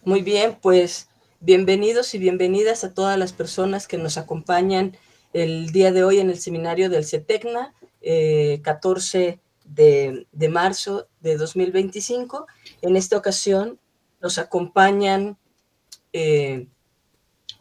Muy bien, pues bienvenidos y bienvenidas a todas las personas que nos acompañan el día de hoy en el seminario del CETECNA, 14 de marzo de 2025. En esta ocasión nos acompañan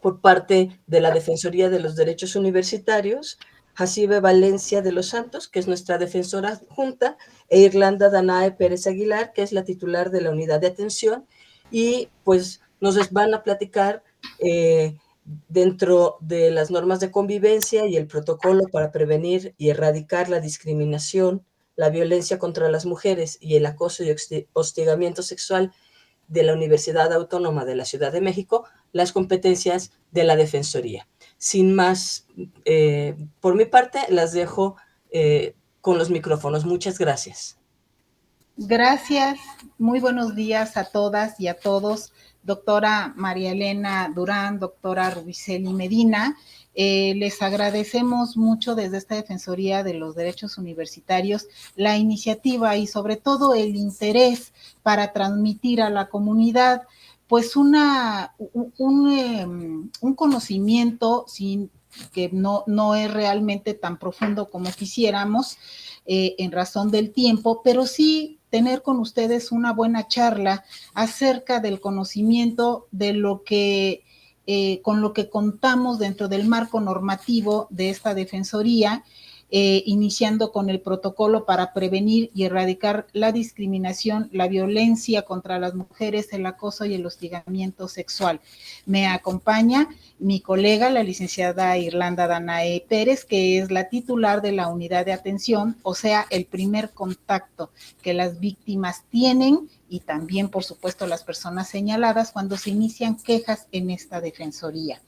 por parte de la Defensoría de los Derechos Universitarios, Jacibe Valencia de los Santos, que es nuestra defensora adjunta, e Irlanda Danae Pérez Aguilar, que es la titular de la unidad de atención, y pues nos van a platicar dentro de las normas de convivencia y el protocolo para prevenir y erradicar la discriminación, la violencia contra las mujeres y el acoso y hostigamiento sexual de la Universidad Autónoma de la Ciudad de México, las competencias de la Defensoría. Sin más, por mi parte, las dejo con los micrófonos. Muchas gracias. Gracias, muy buenos días a todas y a todos. Doctora María Elena Durán, doctora Rubiceli Medina, les agradecemos mucho desde esta Defensoría de los Derechos Universitarios la iniciativa y sobre todo el interés para transmitir a la comunidad pues un conocimiento sin que no es realmente tan profundo como quisiéramos en razón del tiempo, pero sí tener con ustedes una buena charla acerca del conocimiento de lo que con lo que contamos dentro del marco normativo de esta Defensoría, iniciando con el protocolo para prevenir y erradicar la discriminación, la violencia contra las mujeres, el acoso y el hostigamiento sexual. Me acompaña mi colega, la licenciada Irlanda Danae Pérez, que es la titular de la unidad de atención, o sea, el primer contacto que las víctimas tienen y también, por supuesto, las personas señaladas cuando se inician quejas en esta defensoría.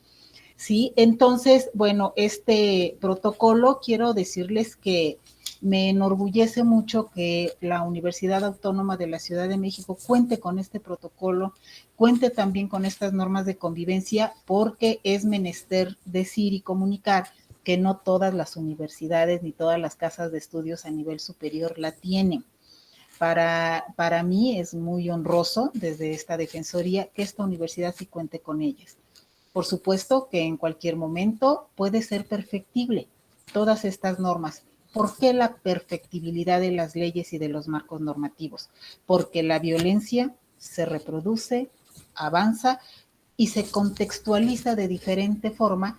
¿Sí? Entonces, bueno, este protocolo, quiero decirles que me enorgullece mucho que la Universidad Autónoma de la Ciudad de México cuente con este protocolo, cuente también con estas normas de convivencia, porque es menester decir y comunicar que no todas las universidades ni todas las casas de estudios a nivel superior la tienen. Para mí es muy honroso desde esta defensoría que esta universidad sí cuente con ellas. Por supuesto que en cualquier momento puede ser perfectible todas estas normas. ¿Por qué la perfectibilidad de las leyes y de los marcos normativos? Porque la violencia se reproduce, avanza y se contextualiza de diferente forma.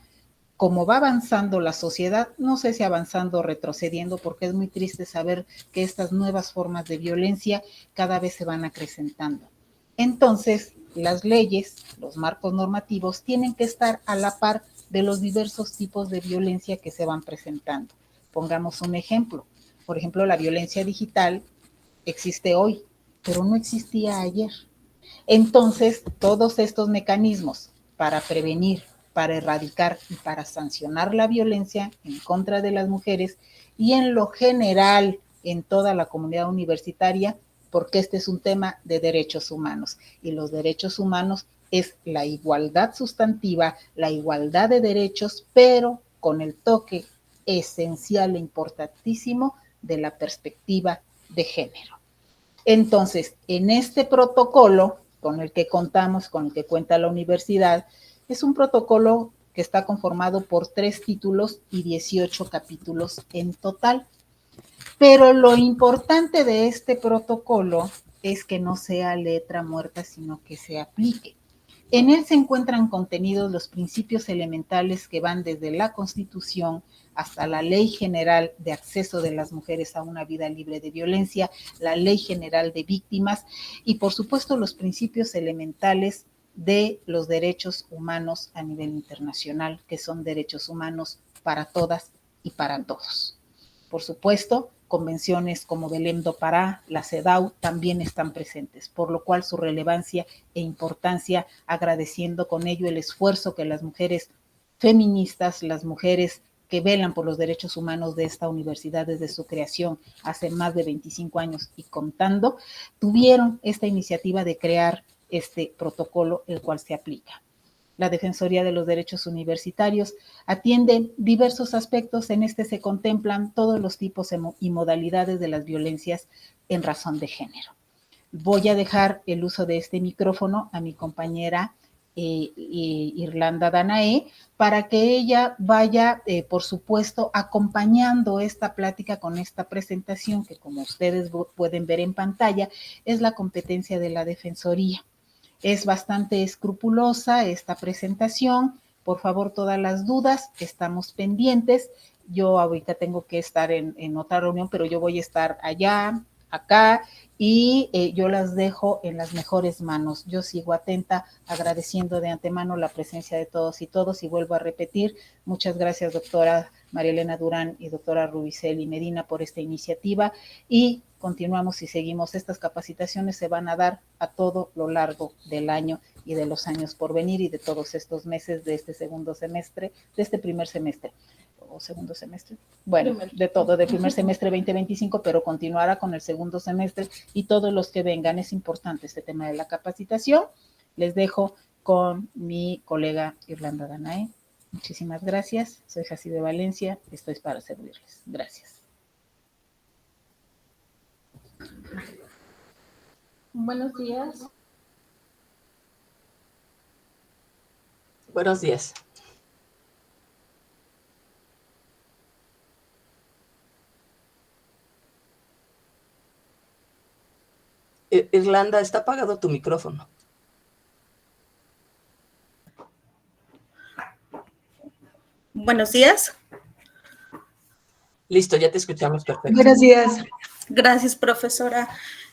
Como va avanzando la sociedad, no sé si avanzando o retrocediendo, porque es muy triste saber que estas nuevas formas de violencia cada vez se van acrecentando. Entonces, las leyes, los marcos normativos, tienen que estar a la par de los diversos tipos de violencia que se van presentando. Pongamos un ejemplo. Por ejemplo, la violencia digital existe hoy, pero no existía ayer. Entonces, todos estos mecanismos para prevenir, para erradicar y para sancionar la violencia en contra de las mujeres y en lo general en toda la comunidad universitaria, porque este es un tema de derechos humanos y los derechos humanos es la igualdad sustantiva, la igualdad de derechos, pero con el toque esencial e importantísimo de la perspectiva de género. Entonces, en este protocolo con el que contamos, con el que cuenta la universidad, es un protocolo que está conformado por 3 títulos y 18 capítulos en total. Pero lo importante de este protocolo es que no sea letra muerta, sino que se aplique. En él se encuentran contenidos los principios elementales que van desde la Constitución hasta la Ley General de Acceso de las Mujeres a una Vida Libre de Violencia, la Ley General de Víctimas y, por supuesto, los principios elementales de los derechos humanos a nivel internacional, que son derechos humanos para todas y para todos. Por supuesto, convenciones como Belém do Pará, la CEDAW, también están presentes, por lo cual su relevancia e importancia, agradeciendo con ello el esfuerzo que las mujeres feministas, las mujeres que velan por los derechos humanos de esta universidad desde su creación hace más de 25 años y contando, tuvieron esta iniciativa de crear este protocolo, el cual se aplica. La Defensoría de los Derechos Universitarios atiende diversos aspectos. En este se contemplan todos los tipos y modalidades de las violencias en razón de género. Voy a dejar el uso de este micrófono a mi compañera Irlanda Danae, para que ella vaya, por supuesto, acompañando esta plática con esta presentación que, como ustedes pueden ver en pantalla, es la competencia de la Defensoría. Es bastante escrupulosa esta presentación. Por favor, todas las dudas, estamos pendientes. Yo ahorita tengo que estar en otra reunión, pero yo voy a estar allá, acá, y yo las dejo en las mejores manos. Yo sigo atenta, agradeciendo de antemano la presencia de todos y vuelvo a repetir, muchas gracias, doctora María Elena Durán y doctora Rubiceli Medina, por esta iniciativa, y continuamos y seguimos. Estas capacitaciones se van a dar a todo lo largo del año y de los años por venir y de todos estos meses de este segundo semestre, de este primer semestre. O segundo semestre, bueno, de todo, del primer semestre 2025, pero continuará con el segundo semestre y todos los que vengan. Es importante este tema de la capacitación. Les dejo con mi colega Irlanda Danae. Muchísimas gracias. Soy Jacibe Valencia, estoy para servirles. Gracias. Buenos días. Buenos días. Irlanda, está apagado tu micrófono. Buenos días. Listo, ya te escuchamos perfecto. Buenos días. Gracias, profesora.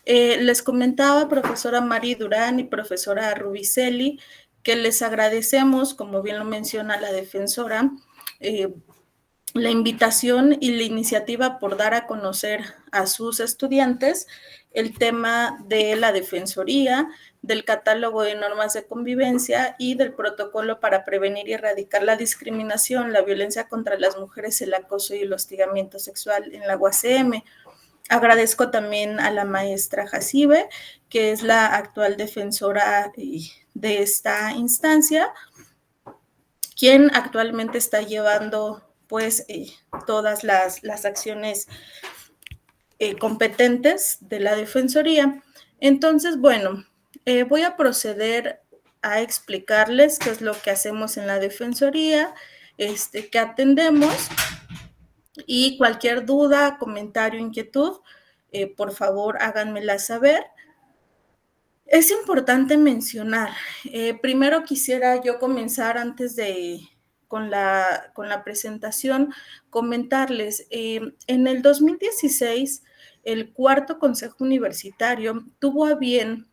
Les comentaba, profesora Mari Durán y profesora Rubiceli, que les agradecemos, como bien lo menciona la defensora, la invitación y la iniciativa por dar a conocer a sus estudiantes el tema de la Defensoría, del catálogo de normas de convivencia y del protocolo para prevenir y erradicar la discriminación, la violencia contra las mujeres, el acoso y el hostigamiento sexual en la UACM. Agradezco también a la maestra Jacibe, que es la actual defensora de esta instancia, quien actualmente está llevando pues todas las acciones competentes de la Defensoría. Entonces, bueno, voy a proceder a explicarles qué es lo que hacemos en la Defensoría, qué atendemos, y cualquier duda, comentario, inquietud, por favor háganmela saber. Es importante mencionar, primero quisiera yo comenzar antes de con la presentación, comentarles, en el 2016, el cuarto Consejo Universitario tuvo a bien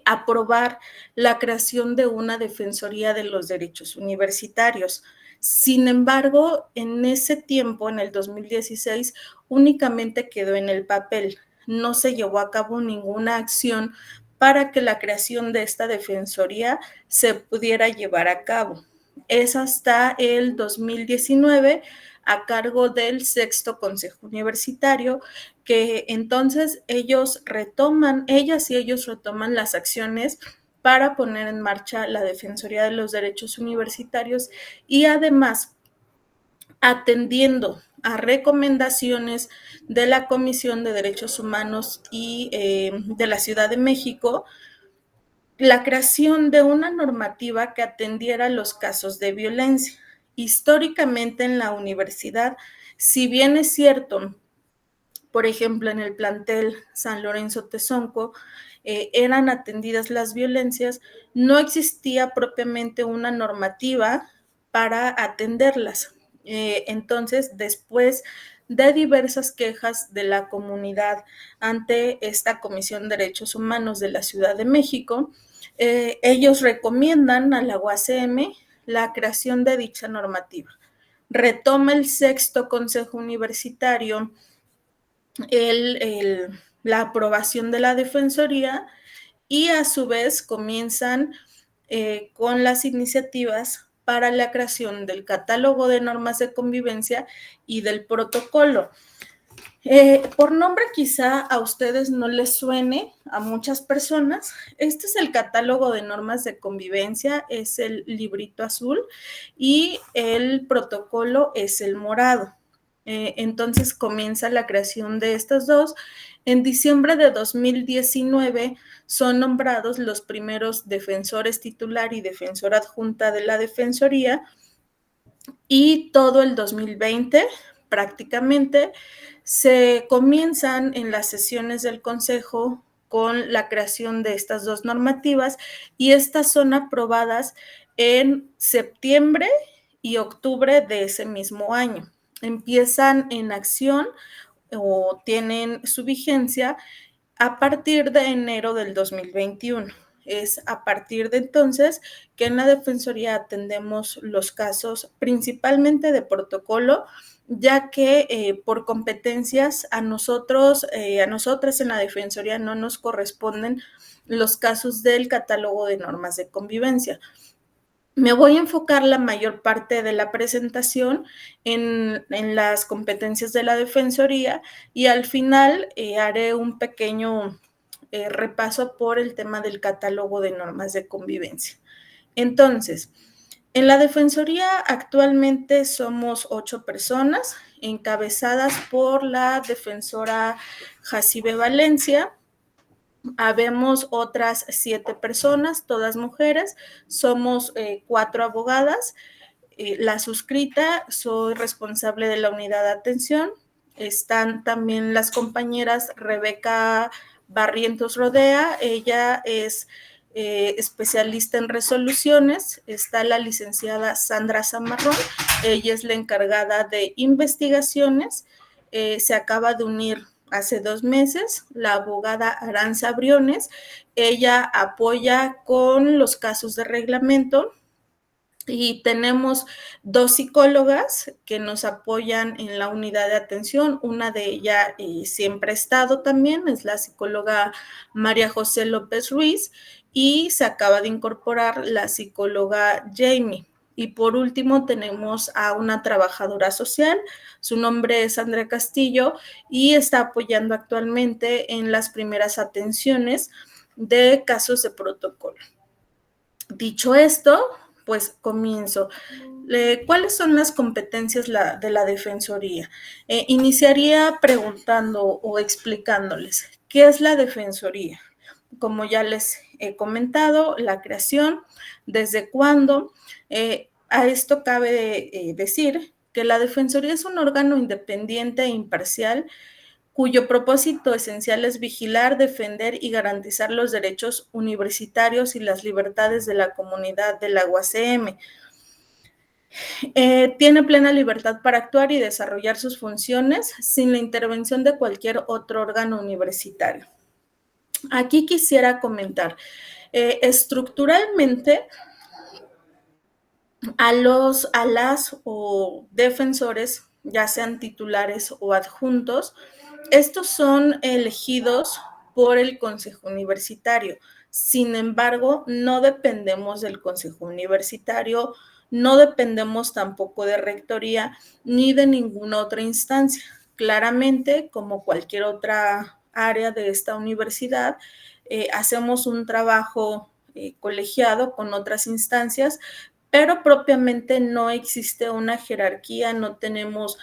aprobar la creación de una Defensoría de los Derechos Universitarios. Sin embargo, en ese tiempo, en el 2016, únicamente quedó en el papel. No se llevó a cabo ninguna acción para que la creación de esta defensoría se pudiera llevar a cabo. Es hasta el 2019, a cargo del sexto Consejo Universitario, que entonces ellas y ellos retoman las acciones para poner en marcha la Defensoría de los Derechos Universitarios y además atendiendo a recomendaciones de la Comisión de Derechos Humanos y de la Ciudad de México, la creación de una normativa que atendiera los casos de violencia. Históricamente en la universidad, si bien es cierto, por ejemplo, en el plantel San Lorenzo Tezonco, eran atendidas las violencias, no existía propiamente una normativa para atenderlas. Entonces, después de diversas quejas de la comunidad ante esta Comisión de Derechos Humanos de la Ciudad de México, ellos recomiendan a la UACM la creación de dicha normativa. Retoma el sexto Consejo Universitario la aprobación de la Defensoría y a su vez comienzan con las iniciativas para la creación del catálogo de normas de convivencia y del protocolo. Por nombre quizá a ustedes no les suene, a muchas personas. Este es el catálogo de normas de convivencia, es el librito azul y el protocolo es el morado. Entonces comienza la creación de estos dos. En diciembre de 2019 son nombrados los primeros defensores titular y defensora adjunta de la Defensoría, y todo el 2020 prácticamente se comienzan en las sesiones del Consejo con la creación de estas dos normativas, y estas son aprobadas en septiembre y octubre de ese mismo año. Empiezan en acción o tienen su vigencia a partir de enero del 2021. Es a partir de entonces que en la Defensoría atendemos los casos principalmente de protocolo, ya que por competencias a nosotras en la Defensoría no nos corresponden los casos del catálogo de normas de convivencia. Me voy a enfocar la mayor parte de la presentación en las competencias de la Defensoría, y al final haré un pequeño repaso por el tema del catálogo de normas de convivencia. Entonces, en la Defensoría actualmente somos 8 personas, encabezadas por la defensora Jacibe Valencia. Habemos otras 7 personas, todas mujeres, somos 4 abogadas. La suscrita, soy responsable de la unidad de atención. Están también las compañeras Rebeca Barrientos Rodea, ella es especialista en resoluciones. Está la licenciada Sandra Zamarrón, ella es la encargada de investigaciones. Se acaba de unir hace 2 meses la abogada Aranza Briones, ella apoya con los casos de reglamento. Y tenemos 2 psicólogas que nos apoyan en la unidad de atención. Una de ellas siempre ha estado también, es la psicóloga María José López Ruiz, y se acaba de incorporar la psicóloga Jamie. Y por último tenemos a una trabajadora social, su nombre es Andrea Castillo, y está apoyando actualmente en las primeras atenciones de casos de protocolo. Dicho esto, pues comienzo. ¿Cuáles son las competencias de la Defensoría? Iniciaría preguntando o explicándoles qué es la Defensoría. Como ya les he comentado, la creación, desde cuándo. A esto cabe decir que la Defensoría es un órgano independiente e imparcial cuyo propósito esencial es vigilar, defender y garantizar los derechos universitarios y las libertades de la comunidad de la UACM. Tiene plena libertad para actuar y desarrollar sus funciones sin la intervención de cualquier otro órgano universitario. Aquí quisiera comentar, estructuralmente, a las o defensores, ya sean titulares o adjuntos, estos son elegidos por el Consejo Universitario. Sin embargo, no dependemos del Consejo Universitario, no dependemos tampoco de Rectoría ni de ninguna otra instancia. Claramente, como cualquier otra área de esta universidad, hacemos un trabajo colegiado con otras instancias, pero propiamente no existe una jerarquía, no tenemos,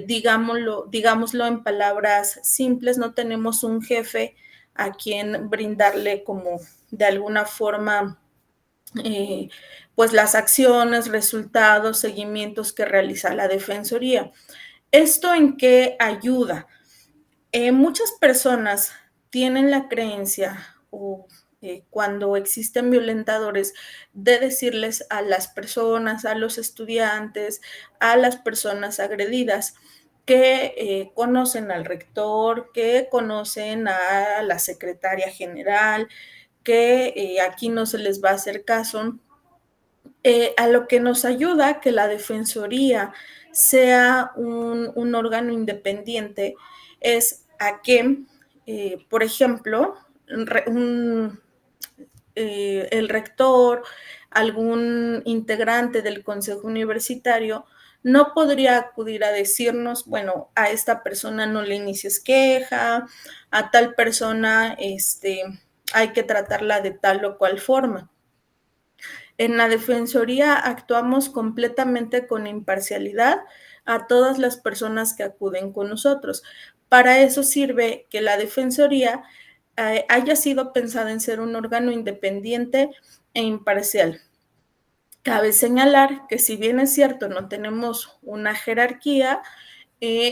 digámoslo en palabras simples, no tenemos un jefe a quien brindarle como de alguna forma pues las acciones, resultados, seguimientos que realiza la Defensoría. ¿Esto en qué ayuda? Muchas personas tienen la creencia o cuando existen violentadores, de decirles a las personas, a los estudiantes, a las personas agredidas, que conocen al rector, que conocen a la secretaria general, que aquí no se les va a hacer caso. A lo que nos ayuda que la Defensoría sea un órgano independiente es a que, por ejemplo, el rector, algún integrante del Consejo Universitario no podría acudir a decirnos, bueno, a esta persona no le inicies queja, a tal persona hay que tratarla de tal o cual forma. En la Defensoría actuamos completamente con imparcialidad a todas las personas que acuden con nosotros. Para eso sirve que la Defensoría haya sido pensada en ser un órgano independiente e imparcial. Cabe señalar que si bien es cierto, no tenemos una jerarquía,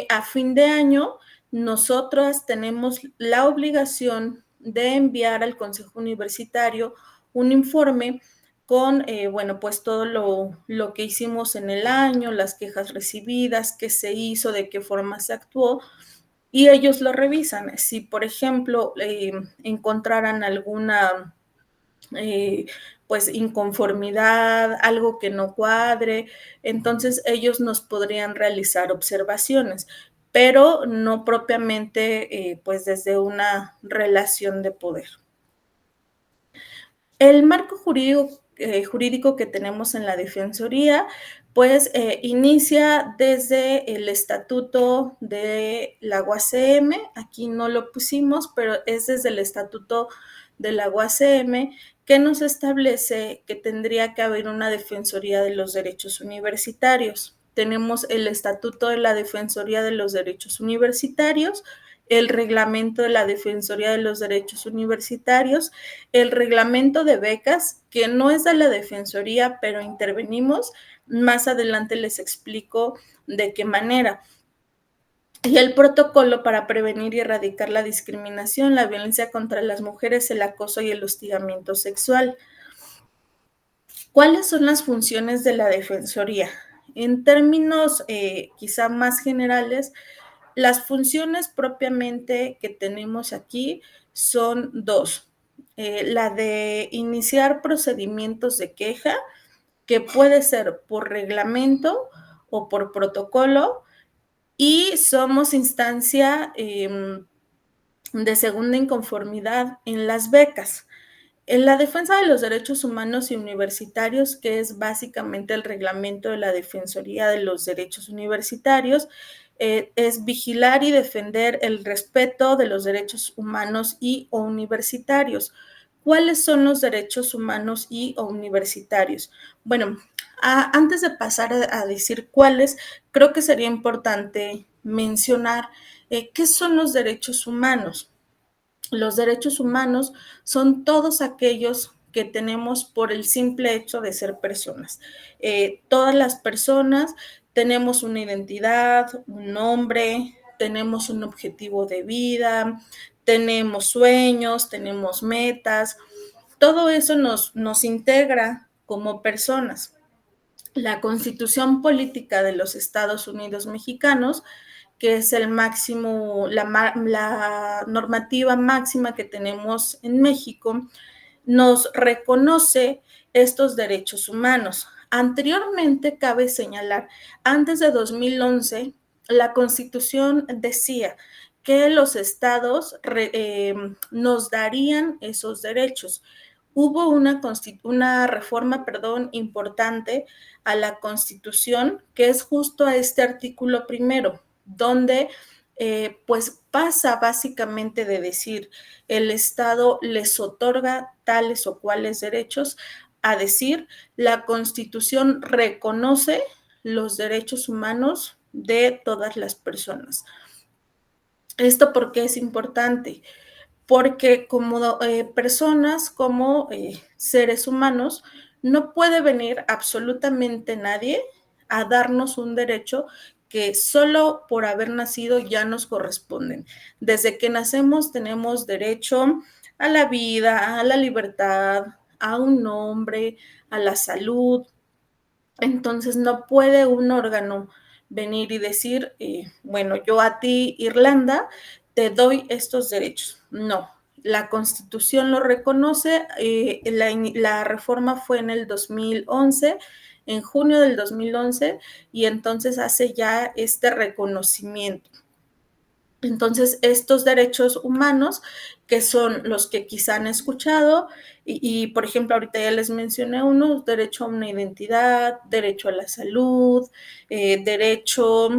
a fin de año nosotras tenemos la obligación de enviar al Consejo Universitario un informe con, bueno, pues todo lo que hicimos en el año, las quejas recibidas, qué se hizo, de qué forma se actuó, y ellos lo revisan. Si, por ejemplo, encontraran alguna pues inconformidad, algo que no cuadre, entonces ellos nos podrían realizar observaciones, pero no propiamente pues desde una relación de poder. El marco jurídico que tenemos en la Defensoría, pues inicia desde el estatuto de la UACM, aquí no lo pusimos, pero es desde el estatuto de la UACM que nos establece que tendría que haber una Defensoría de los Derechos Universitarios. Tenemos el Estatuto de la Defensoría de los Derechos Universitarios, el Reglamento de la Defensoría de los Derechos Universitarios, el Reglamento de Becas, que no es de la Defensoría, pero intervenimos. Más adelante les explico de qué manera. Y el protocolo para prevenir y erradicar la discriminación, la violencia contra las mujeres, el acoso y el hostigamiento sexual. ¿Cuáles son las funciones de la Defensoría? En términos quizá más generales, las funciones propiamente que tenemos aquí son dos. La de iniciar procedimientos de queja, que puede ser por reglamento o por protocolo, y somos instancia de segunda inconformidad en las becas. En la defensa de los derechos humanos y universitarios, que es básicamente el reglamento de la Defensoría de los Derechos Universitarios, es vigilar y defender el respeto de los derechos humanos y o universitarios. ¿Cuáles son los derechos humanos y o universitarios? Bueno, antes de pasar a decir cuáles, creo que sería importante mencionar qué son los derechos humanos. Los derechos humanos son todos aquellos que tenemos por el simple hecho de ser personas. Todas las personas tenemos una identidad, un nombre, tenemos un objetivo de vida, tenemos sueños, tenemos metas. Todo eso nos integra como personas. La Constitución Política de los Estados Unidos Mexicanos, que es el máximo, la normativa máxima que tenemos en México, nos reconoce estos derechos humanos. Anteriormente, cabe señalar, antes de 2011, la Constitución decía que los estados nos darían esos derechos. Hubo una reforma, importante a la Constitución, que es justo a este artículo primero, donde pues pasa básicamente de decir el Estado les otorga tales o cuales derechos a decir la Constitución reconoce los derechos humanos de todas las personas. ¿Esto por qué es importante? Porque como personas, como seres humanos, no puede venir absolutamente nadie a darnos un derecho que solo por haber nacido ya nos corresponden. Desde que nacemos tenemos derecho a la vida, a la libertad, a un nombre, a la salud. Entonces no puede un órgano venir y decir, bueno, yo a ti, Irlanda, te doy estos derechos. No, la Constitución lo reconoce, la reforma fue en el 2011, en junio del 2011, y entonces hace ya este reconocimiento. Entonces, estos derechos humanos que son los que quizá han escuchado, por ejemplo, ahorita ya les mencioné uno: derecho a una identidad, derecho a la salud, derecho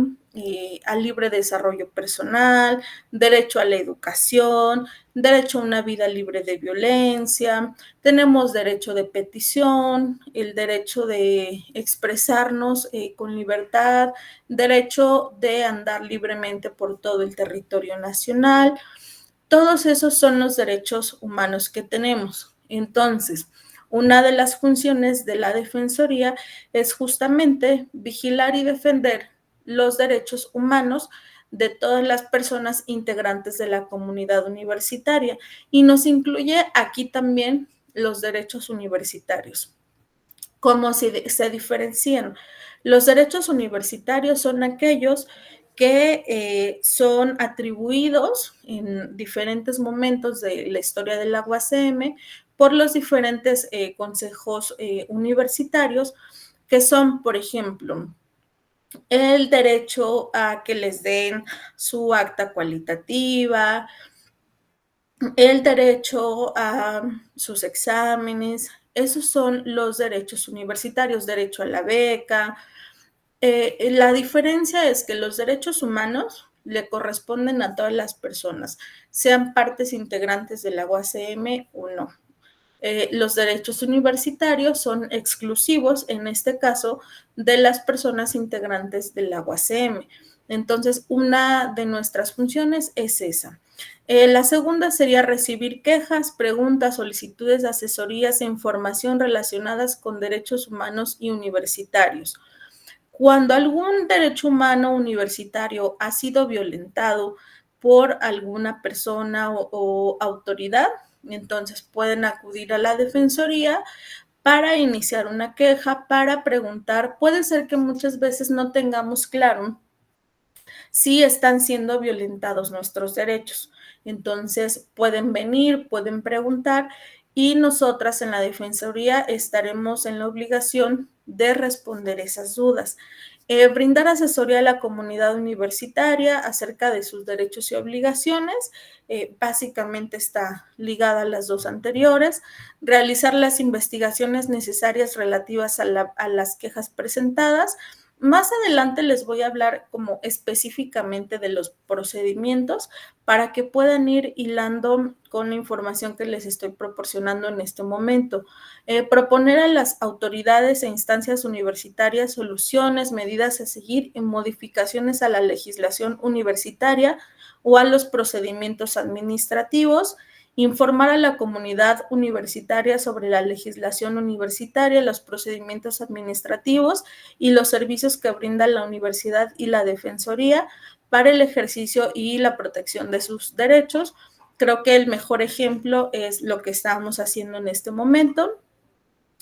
al libre desarrollo personal, derecho a la educación, derecho a una vida libre de violencia, tenemos derecho de petición, el derecho de expresarnos con libertad, derecho de andar libremente por todo el territorio nacional. Todos esos son los derechos humanos que tenemos. Entonces, una de las funciones de la Defensoría es justamente vigilar y defender los derechos humanos de todas las personas integrantes de la comunidad universitaria, y nos incluye aquí también los derechos universitarios. ¿Cómo se diferencian? Los derechos universitarios son aquellos que son atribuidos en diferentes momentos de la historia de la UACM por los diferentes consejos universitarios, que son, por ejemplo, el derecho a que les den su acta cualitativa, el derecho a sus exámenes. Esos son los derechos universitarios, derecho a la beca. La diferencia es que los derechos humanos le corresponden a todas las personas, sean partes integrantes de la UACM o no. Los derechos universitarios son exclusivos, en este caso, de las personas integrantes de la UACM. Entonces, una de nuestras funciones es esa. La segunda sería recibir quejas, preguntas, solicitudes de asesorías e información relacionadas con derechos humanos y universitarios. Cuando algún derecho humano universitario ha sido violentado por alguna persona o autoridad, entonces pueden acudir a la Defensoría para iniciar una queja, para preguntar. Puede ser que muchas veces no tengamos claro si están siendo violentados nuestros derechos. Entonces pueden venir, pueden preguntar, y nosotras en la Defensoría estaremos en la obligación de responder esas dudas. Brindar asesoría a la comunidad universitaria acerca de sus derechos y obligaciones, básicamente está ligada a las dos anteriores. Realizar las investigaciones necesarias relativas a las quejas presentadas. Más adelante les voy a hablar como específicamente de los procedimientos para que puedan ir hilando con la información que les estoy proporcionando en este momento. Proponer a las autoridades e instancias universitarias soluciones, medidas a seguir y modificaciones a la legislación universitaria o a los procedimientos administrativos. Informar a la comunidad universitaria sobre la legislación universitaria, los procedimientos administrativos y los servicios que brinda la universidad y la Defensoría para el ejercicio y la protección de sus derechos. Creo que el mejor ejemplo es lo que estamos haciendo en este momento.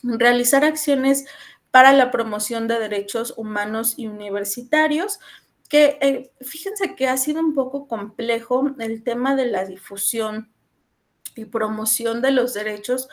Realizar acciones para la promoción de derechos humanos y universitarios, que fíjense que ha sido un poco complejo el tema de la difusión y promoción de los derechos,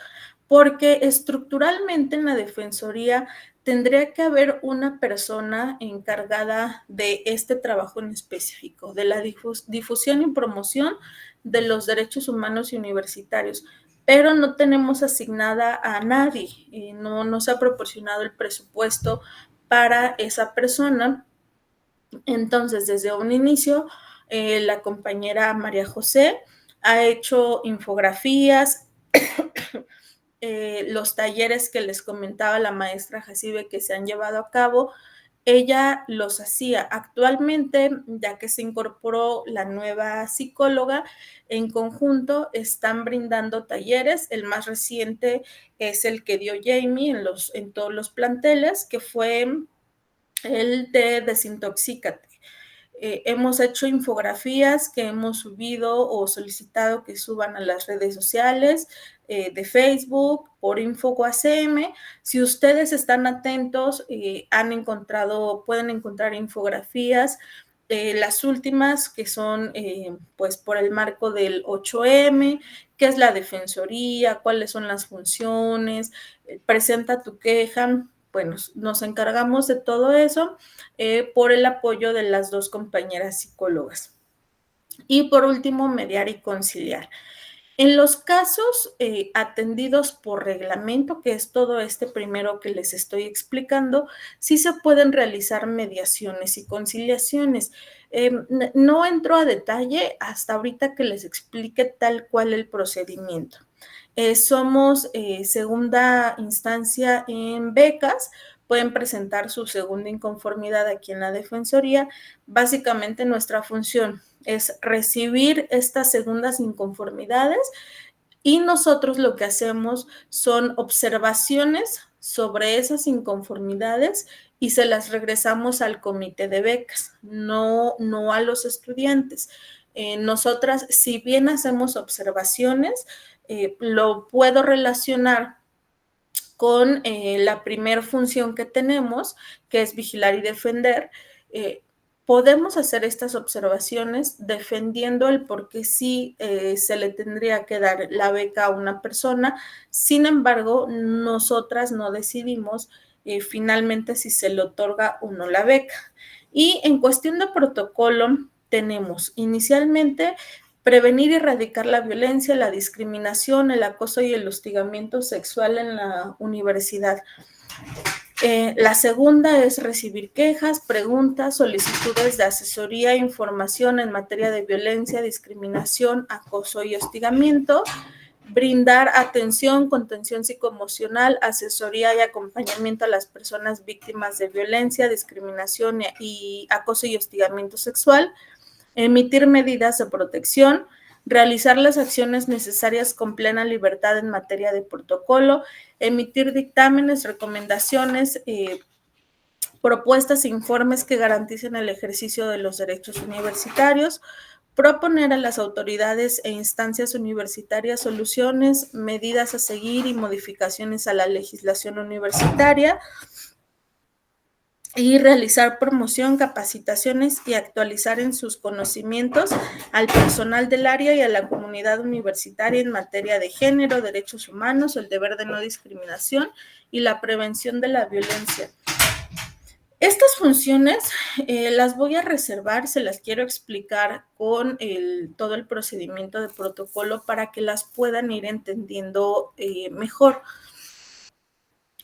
porque estructuralmente en la Defensoría tendría que haber una persona encargada de este trabajo en específico, de la difusión y promoción de los derechos humanos y universitarios, pero no tenemos asignada a nadie, no nos ha proporcionado el presupuesto para esa persona. Entonces, desde un inicio, la compañera María José ha hecho infografías, los talleres que les comentaba la maestra Jacibe que se han llevado a cabo, ella los hacía. Actualmente, ya que se incorporó la nueva psicóloga, en conjunto están brindando talleres. El más reciente es el que dio Jamie en todos los planteles, que fue el de Desintoxícate. Hemos hecho infografías que hemos subido o solicitado que suban a las redes sociales de Facebook por InfoUACM. Si ustedes están atentos, pueden encontrar infografías. Las últimas que son pues por el marco del 8M, qué es la Defensoría, cuáles son las funciones, presenta tu queja. Bueno, nos encargamos de todo eso por el apoyo de las dos compañeras psicólogas. Y por último, mediar y conciliar. En los casos atendidos por reglamento, que es todo este primero que les estoy explicando, sí se pueden realizar mediaciones y conciliaciones. No entro a detalle hasta ahorita que les explique tal cual el procedimiento. Somos segunda instancia en becas, pueden presentar su segunda inconformidad aquí en la Defensoría. Básicamente nuestra función es recibir estas segundas inconformidades y nosotros lo que hacemos son observaciones sobre esas inconformidades y se las regresamos al comité de becas, no a los estudiantes. Nosotras, si bien hacemos observaciones, lo puedo relacionar con la primera función que tenemos, que es vigilar y defender. Podemos hacer estas observaciones defendiendo el por qué sí se le tendría que dar la beca a una persona. Sin embargo, nosotras no decidimos finalmente si se le otorga o no la beca. Y en cuestión de protocolo, tenemos inicialmente prevenir y erradicar la violencia, la discriminación, el acoso y el hostigamiento sexual en la universidad. La segunda es recibir quejas, preguntas, solicitudes de asesoría e información en materia de violencia, discriminación, acoso y hostigamiento. Brindar atención, contención psicoemocional, asesoría y acompañamiento a las personas víctimas de violencia, discriminación y acoso y hostigamiento sexual. Emitir medidas de protección, realizar las acciones necesarias con plena libertad en materia de protocolo, emitir dictámenes, recomendaciones, propuestas e informes que garanticen el ejercicio de los derechos universitarios, proponer a las autoridades e instancias universitarias soluciones, medidas a seguir y modificaciones a la legislación universitaria, y realizar promoción, capacitaciones y actualizar en sus conocimientos al personal del área y a la comunidad universitaria en materia de género, derechos humanos, el deber de no discriminación y la prevención de la violencia. Estas funciones las voy a reservar, se las quiero explicar con todo el procedimiento de protocolo para que las puedan ir entendiendo mejor.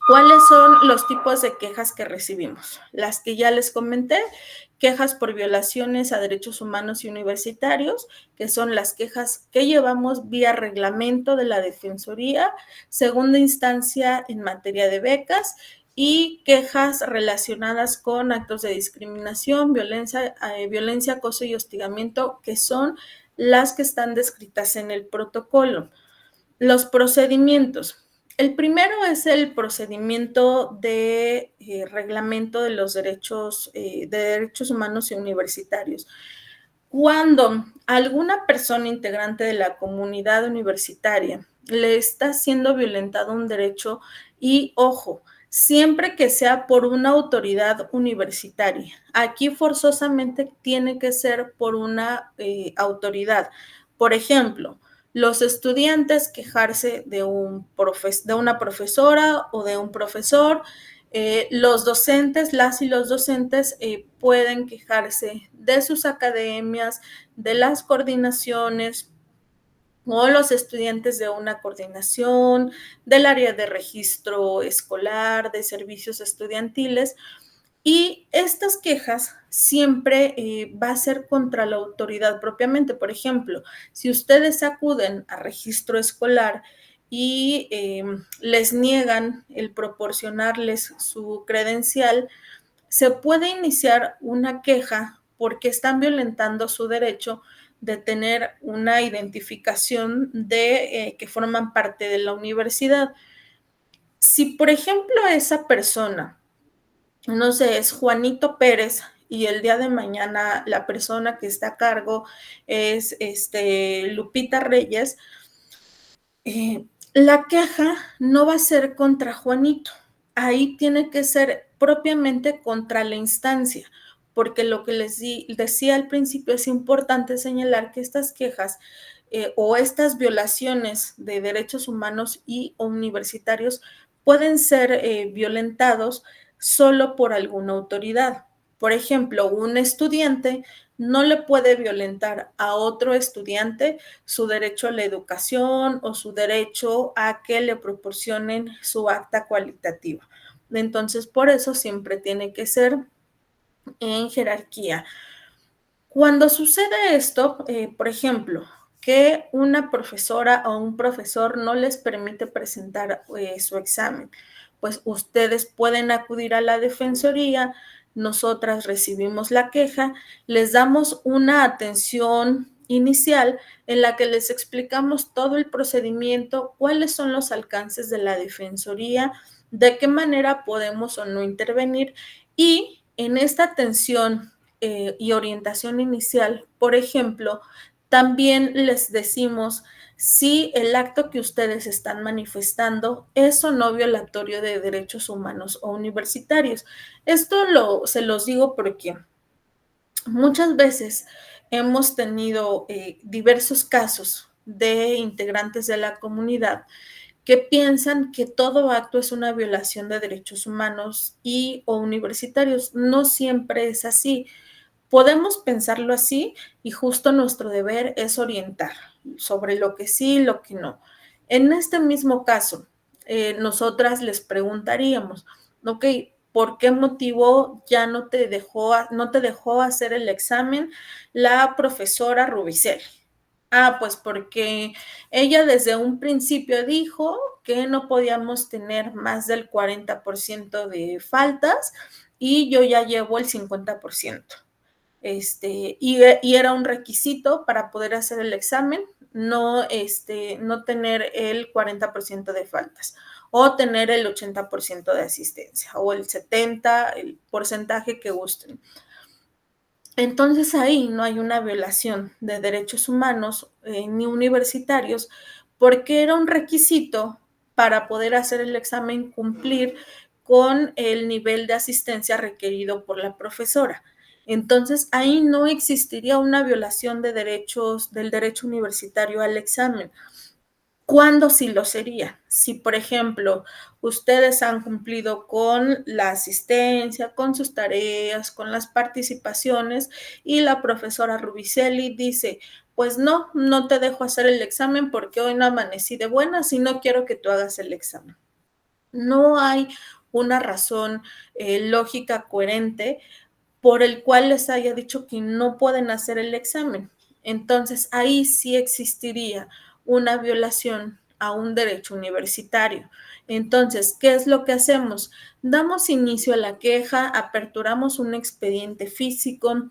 ¿Cuáles son los tipos de quejas que recibimos? Las que ya les comenté, quejas por violaciones a derechos humanos y universitarios, que son las quejas que llevamos vía reglamento de la Defensoría, segunda instancia en materia de becas y quejas relacionadas con actos de discriminación, violencia, acoso y hostigamiento, que son las que están descritas en el protocolo. Los procedimientos. El primero es el procedimiento de reglamento de los derechos humanos y universitarios. Cuando alguna persona integrante de la comunidad universitaria le está siendo violentado un derecho, y ojo, siempre que sea por una autoridad universitaria, aquí forzosamente tiene que ser por una autoridad. Por ejemplo, los estudiantes quejarse de una profesora o de un profesor, los docentes, las y los docentes pueden quejarse de sus academias, de las coordinaciones o los estudiantes de una coordinación, del área de registro escolar, de servicios estudiantiles. Y estas quejas siempre va a ser contra la autoridad propiamente. Por ejemplo, si ustedes acuden a registro escolar y les niegan el proporcionarles su credencial, se puede iniciar una queja porque están violentando su derecho de tener una identificación de que forman parte de la universidad. Si, por ejemplo, esa persona, no sé, es Juanito Pérez y el día de mañana la persona que está a cargo es Lupita Reyes, la queja no va a ser contra Juanito. Ahí tiene que ser propiamente contra la instancia, porque lo que les decía al principio, es importante señalar que estas quejas o estas violaciones de derechos humanos y universitarios pueden ser violentados solo por alguna autoridad. Por ejemplo, un estudiante no le puede violentar a otro estudiante su derecho a la educación o su derecho a que le proporcionen su acta cualitativa. Entonces, por eso siempre tiene que ser en jerarquía. Cuando sucede esto, por ejemplo, que una profesora o un profesor no les permite presentar su examen, pues ustedes pueden acudir a la defensoría, nosotras recibimos la queja, les damos una atención inicial en la que les explicamos todo el procedimiento, cuáles son los alcances de la defensoría, de qué manera podemos o no intervenir, y en esta atención y orientación inicial, por ejemplo, también les decimos si el acto que ustedes están manifestando es o no violatorio de derechos humanos o universitarios. Esto se los digo porque muchas veces hemos tenido diversos casos de integrantes de la comunidad que piensan que todo acto es una violación de derechos humanos y o universitarios. No siempre es así. Podemos pensarlo así y justo nuestro deber es orientar sobre lo que sí y lo que no. En este mismo caso, nosotras les preguntaríamos, ok, ¿por qué motivo ya no te dejó hacer el examen la profesora Rubicel? Ah, pues porque ella desde un principio dijo que no podíamos tener más del 40% de faltas y yo ya llevo el 50%. Y era un requisito para poder hacer el examen, no tener el 40% de faltas o tener el 80% de asistencia o el 70%, el porcentaje que gusten. Entonces ahí no hay una violación de derechos humanos ni universitarios porque era un requisito para poder hacer el examen cumplir con el nivel de asistencia requerido por la profesora. Entonces ahí no existiría una violación de derechos del derecho universitario al examen. ¿Cuándo sí lo sería? Si, por ejemplo, ustedes han cumplido con la asistencia, con sus tareas, con las participaciones y la profesora Rubicelli dice, pues no te dejo hacer el examen porque hoy no amanecí de buenas y no quiero que tú hagas el examen. No hay una razón lógica, coherente, por el cual les haya dicho que no pueden hacer el examen. Entonces, ahí sí existiría una violación a un derecho universitario. Entonces, ¿qué es lo que hacemos? Damos inicio a la queja, aperturamos un expediente físico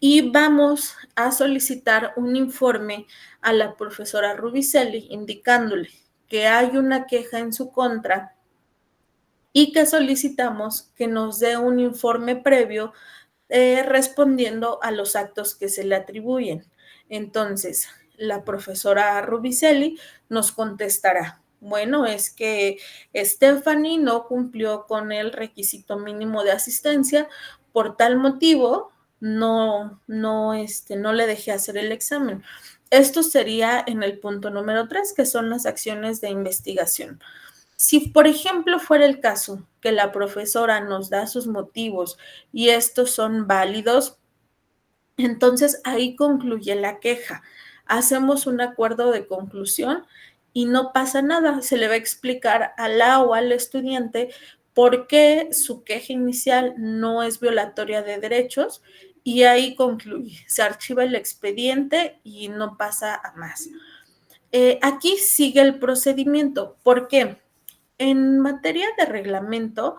y vamos a solicitar un informe a la profesora Rubicelli indicándole que hay una queja en su contra y que solicitamos que nos dé un informe previo respondiendo a los actos que se le atribuyen. Entonces, la profesora Rubicelli nos contestará, bueno, es que Stephanie no cumplió con el requisito mínimo de asistencia, por tal motivo no le dejé hacer el examen. Esto sería en el punto número 3, que son las acciones de investigación. Si, por ejemplo, fuera el caso que la profesora nos da sus motivos y estos son válidos, entonces ahí concluye la queja. Hacemos un acuerdo de conclusión y no pasa nada. Se le va a explicar a la o al estudiante por qué su queja inicial no es violatoria de derechos y ahí concluye. Se archiva el expediente y no pasa a más. Aquí sigue el procedimiento. ¿Por qué? En materia de reglamento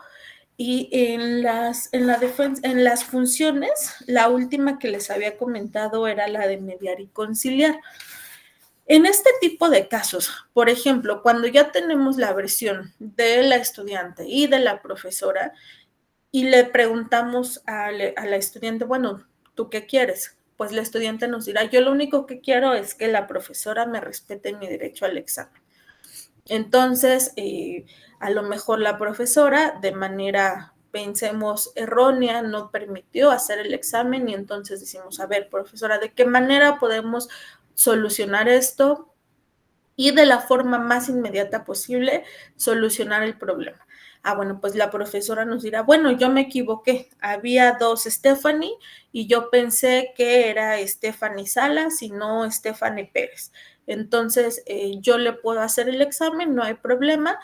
y en las funciones, la última que les había comentado era la de mediar y conciliar. En este tipo de casos, por ejemplo, cuando ya tenemos la versión de la estudiante y de la profesora y le preguntamos a la estudiante, bueno, ¿tú qué quieres? Pues la estudiante nos dirá, yo lo único que quiero es que la profesora me respete mi derecho al examen. Entonces, a lo mejor la profesora, de manera, pensemos, errónea, no permitió hacer el examen y entonces decimos, a ver, profesora, ¿de qué manera podemos solucionar esto? y de la forma más inmediata posible solucionar el problema. Bueno, pues la profesora nos dirá, bueno, yo me equivoqué, había 2 Stephanie y yo pensé que era Stephanie Salas y no Stephanie Pérez. Entonces, yo le puedo hacer el examen, no hay problema,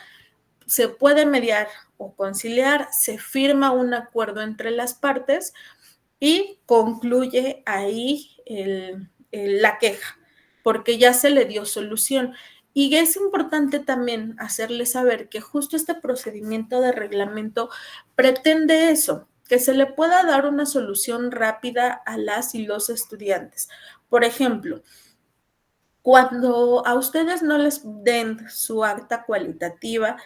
se puede mediar o conciliar, se firma un acuerdo entre las partes y concluye ahí la queja, porque ya se le dio solución. Y es importante también hacerle saber que justo este procedimiento de reglamento pretende eso, que se le pueda dar una solución rápida a las y los estudiantes. Por ejemplo, cuando a ustedes no les den su acta cualitativa,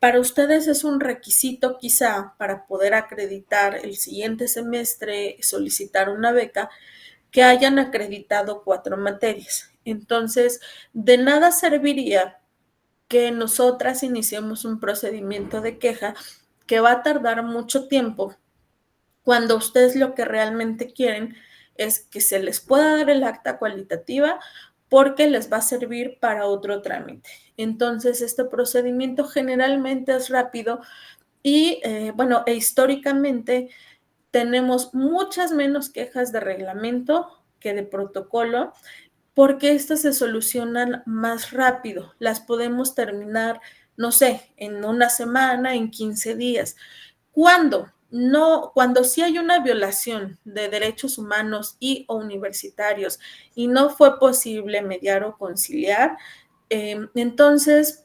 para ustedes es un requisito quizá para poder acreditar el siguiente semestre, solicitar una beca, que hayan acreditado 4 materias. Entonces, de nada serviría que nosotras iniciemos un procedimiento de queja que va a tardar mucho tiempo cuando ustedes lo que realmente quieren es que se les pueda dar el acta cualitativa porque les va a servir para otro trámite. Entonces, este procedimiento generalmente es rápido y, históricamente tenemos muchas menos quejas de reglamento que de protocolo, porque estas se solucionan más rápido. Las podemos terminar, no sé, en una semana, en 15 días. ¿Cuándo? No, cuando sí hay una violación de derechos humanos y o universitarios y no fue posible mediar o conciliar, entonces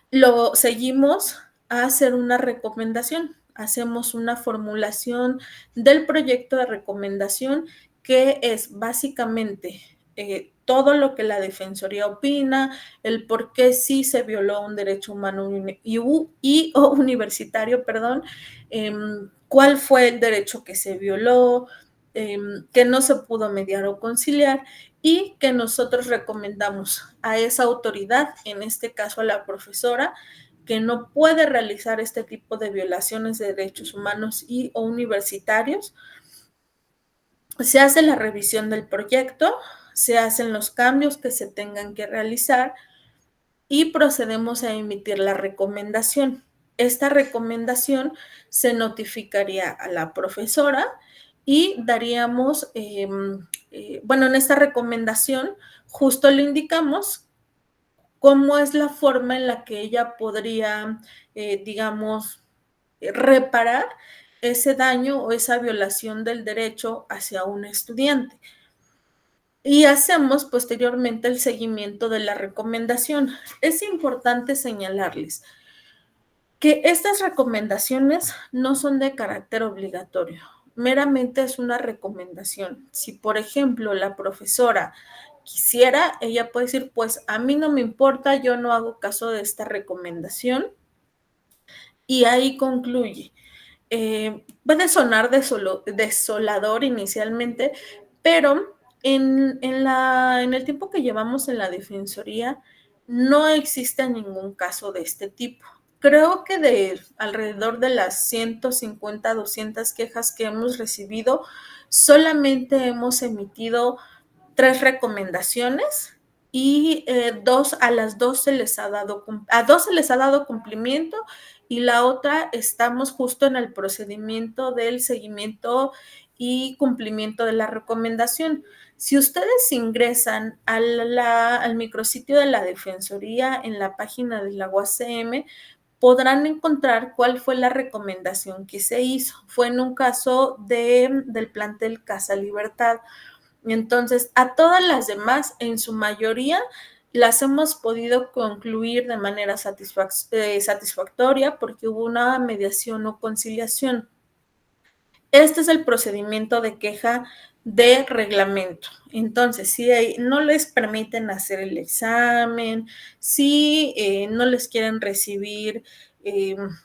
lo seguimos a hacer una recomendación. Hacemos una formulación del proyecto de recomendación que es básicamente todo lo que la Defensoría opina, el por qué sí se violó un derecho humano o universitario, perdón, cuál fue el derecho que se violó, que no se pudo mediar o conciliar y que nosotros recomendamos a esa autoridad, en este caso a la profesora, que no puede realizar este tipo de violaciones de derechos humanos y o universitarios. Se hace la revisión del proyecto, se hacen los cambios que se tengan que realizar y procedemos a emitir la recomendación. Esta recomendación se notificaría a la profesora y daríamos, en esta recomendación justo le indicamos cómo es la forma en la que ella podría, reparar ese daño o esa violación del derecho hacia un estudiante. Y hacemos posteriormente el seguimiento de la recomendación. Es importante señalarles que estas recomendaciones no son de carácter obligatorio, meramente es una recomendación. Si, por ejemplo, la profesora quisiera, ella puede decir, pues a mí no me importa, yo no hago caso de esta recomendación, y ahí concluye. Puede sonar desolador inicialmente, pero en el tiempo que llevamos en la Defensoría no existe ningún caso de este tipo. Creo que de alrededor de las 150, 200 quejas que hemos recibido, solamente hemos emitido 3 recomendaciones y a dos se les ha dado cumplimiento y la otra estamos justo en el procedimiento del seguimiento y cumplimiento de la recomendación. Si ustedes ingresan al micrositio de la Defensoría en la página de la UACM, podrán encontrar cuál fue la recomendación que se hizo. Fue en un caso del plantel Casa Libertad. Entonces, a todas las demás, en su mayoría, las hemos podido concluir de manera satisfactoria porque hubo una mediación o conciliación. Este es el procedimiento de queja de reglamento. Entonces, si no les permiten hacer el examen, si no les quieren recibir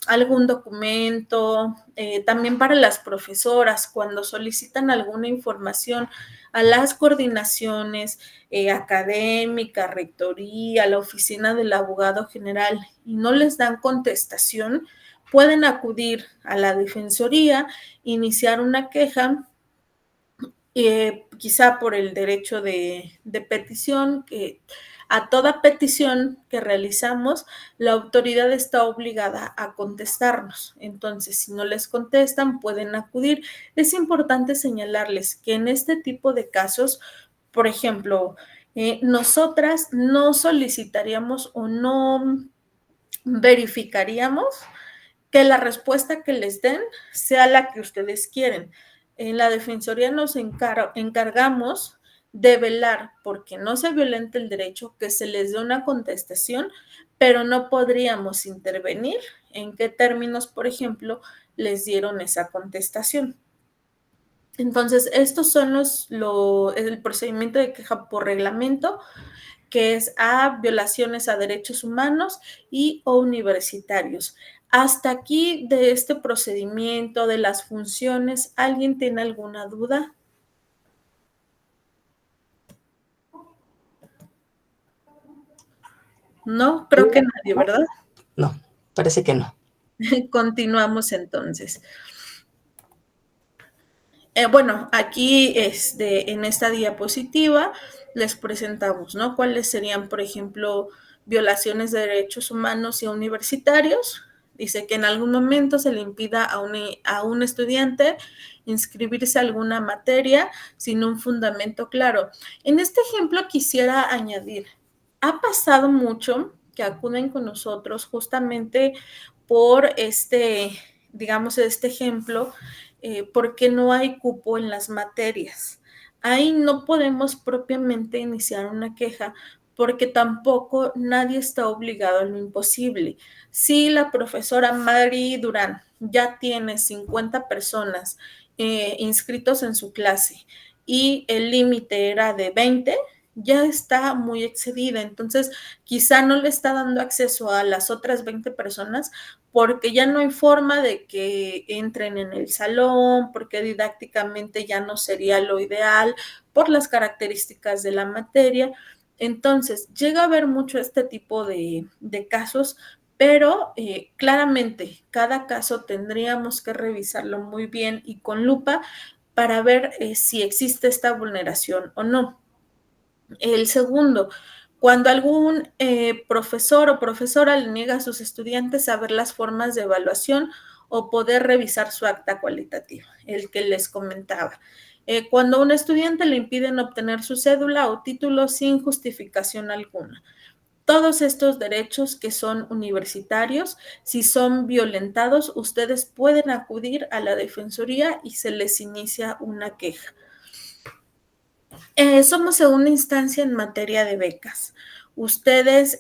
algún documento, también para las profesoras, cuando solicitan alguna información a las coordinaciones académica, rectoría, la oficina del abogado general y no les dan contestación, pueden acudir a la Defensoría, iniciar una queja, quizá por el derecho de petición, que a toda petición que realizamos, la autoridad está obligada a contestarnos. Entonces, si no les contestan, pueden acudir. Es importante señalarles que en este tipo de casos, por ejemplo, nosotras no solicitaríamos o no verificaríamos que la respuesta que les den sea la que ustedes quieren. En la Defensoría nos encargamos de velar porque no se violente el derecho, que se les dé una contestación, pero no podríamos intervenir en qué términos, por ejemplo, les dieron esa contestación. Entonces, estos son el procedimiento de queja por reglamento, que es a violaciones a derechos humanos y o universitarios. Hasta aquí de este procedimiento, de las funciones, ¿alguien tiene alguna duda? No, creo que nadie, ¿verdad? No, parece que no. Continuamos entonces. Bueno, aquí en esta diapositiva les presentamos, ¿no? Cuáles serían, por ejemplo, violaciones de derechos humanos y universitarios. Dice que en algún momento se le impida a un estudiante inscribirse a alguna materia sin un fundamento claro. En este ejemplo quisiera añadir, ha pasado mucho que acuden con nosotros justamente por digamos, este ejemplo, porque no hay cupo en las materias. Ahí no podemos propiamente iniciar una queja porque tampoco nadie está obligado a lo imposible. Si la profesora Mari Durán ya tiene 50 personas inscritos en su clase y el límite era de 20, ya está muy excedida, entonces quizá no le está dando acceso a las otras 20 personas porque ya no hay forma de que entren en el salón, porque didácticamente ya no sería lo ideal por las características de la materia. Entonces, llega a haber mucho este tipo de casos, pero claramente cada caso tendríamos que revisarlo muy bien y con lupa para ver si existe esta vulneración o no. El segundo, cuando algún profesor o profesora le niega a sus estudiantes saber las formas de evaluación o poder revisar su acta cualitativa, el que les comentaba. Cuando a un estudiante le impiden obtener su cédula o título sin justificación alguna. Todos estos derechos que son universitarios, si son violentados, ustedes pueden acudir a la Defensoría y se les inicia una queja. Somos segunda instancia en materia de becas. Ustedes,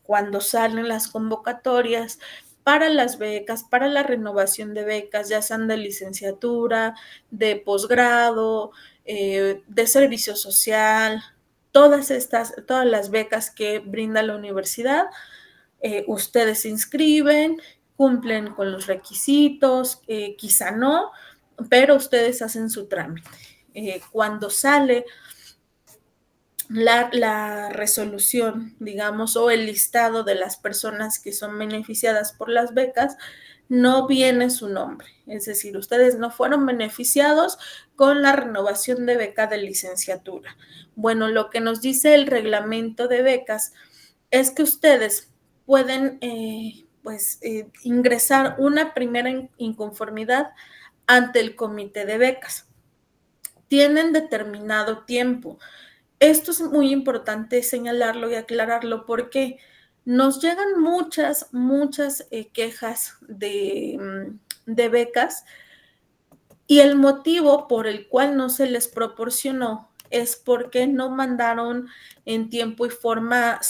cuando salen las convocatorias para las becas, para la renovación de becas, ya sean de licenciatura, de posgrado, de servicio social, todas las becas que brinda la universidad, ustedes se inscriben, cumplen con los requisitos, quizá no, pero ustedes hacen su trámite. Cuando sale la resolución, digamos, o el listado de las personas que son beneficiadas por las becas, no viene su nombre. Es decir, ustedes no fueron beneficiados con la renovación de beca de licenciatura. Bueno, lo que nos dice el reglamento de becas es que ustedes pueden, ingresar una primera inconformidad ante el comité de becas. Tienen determinado tiempo. Esto es muy importante señalarlo y aclararlo porque nos llegan muchas quejas de becas y el motivo por el cual no se les proporcionó es porque no mandaron en tiempo y forma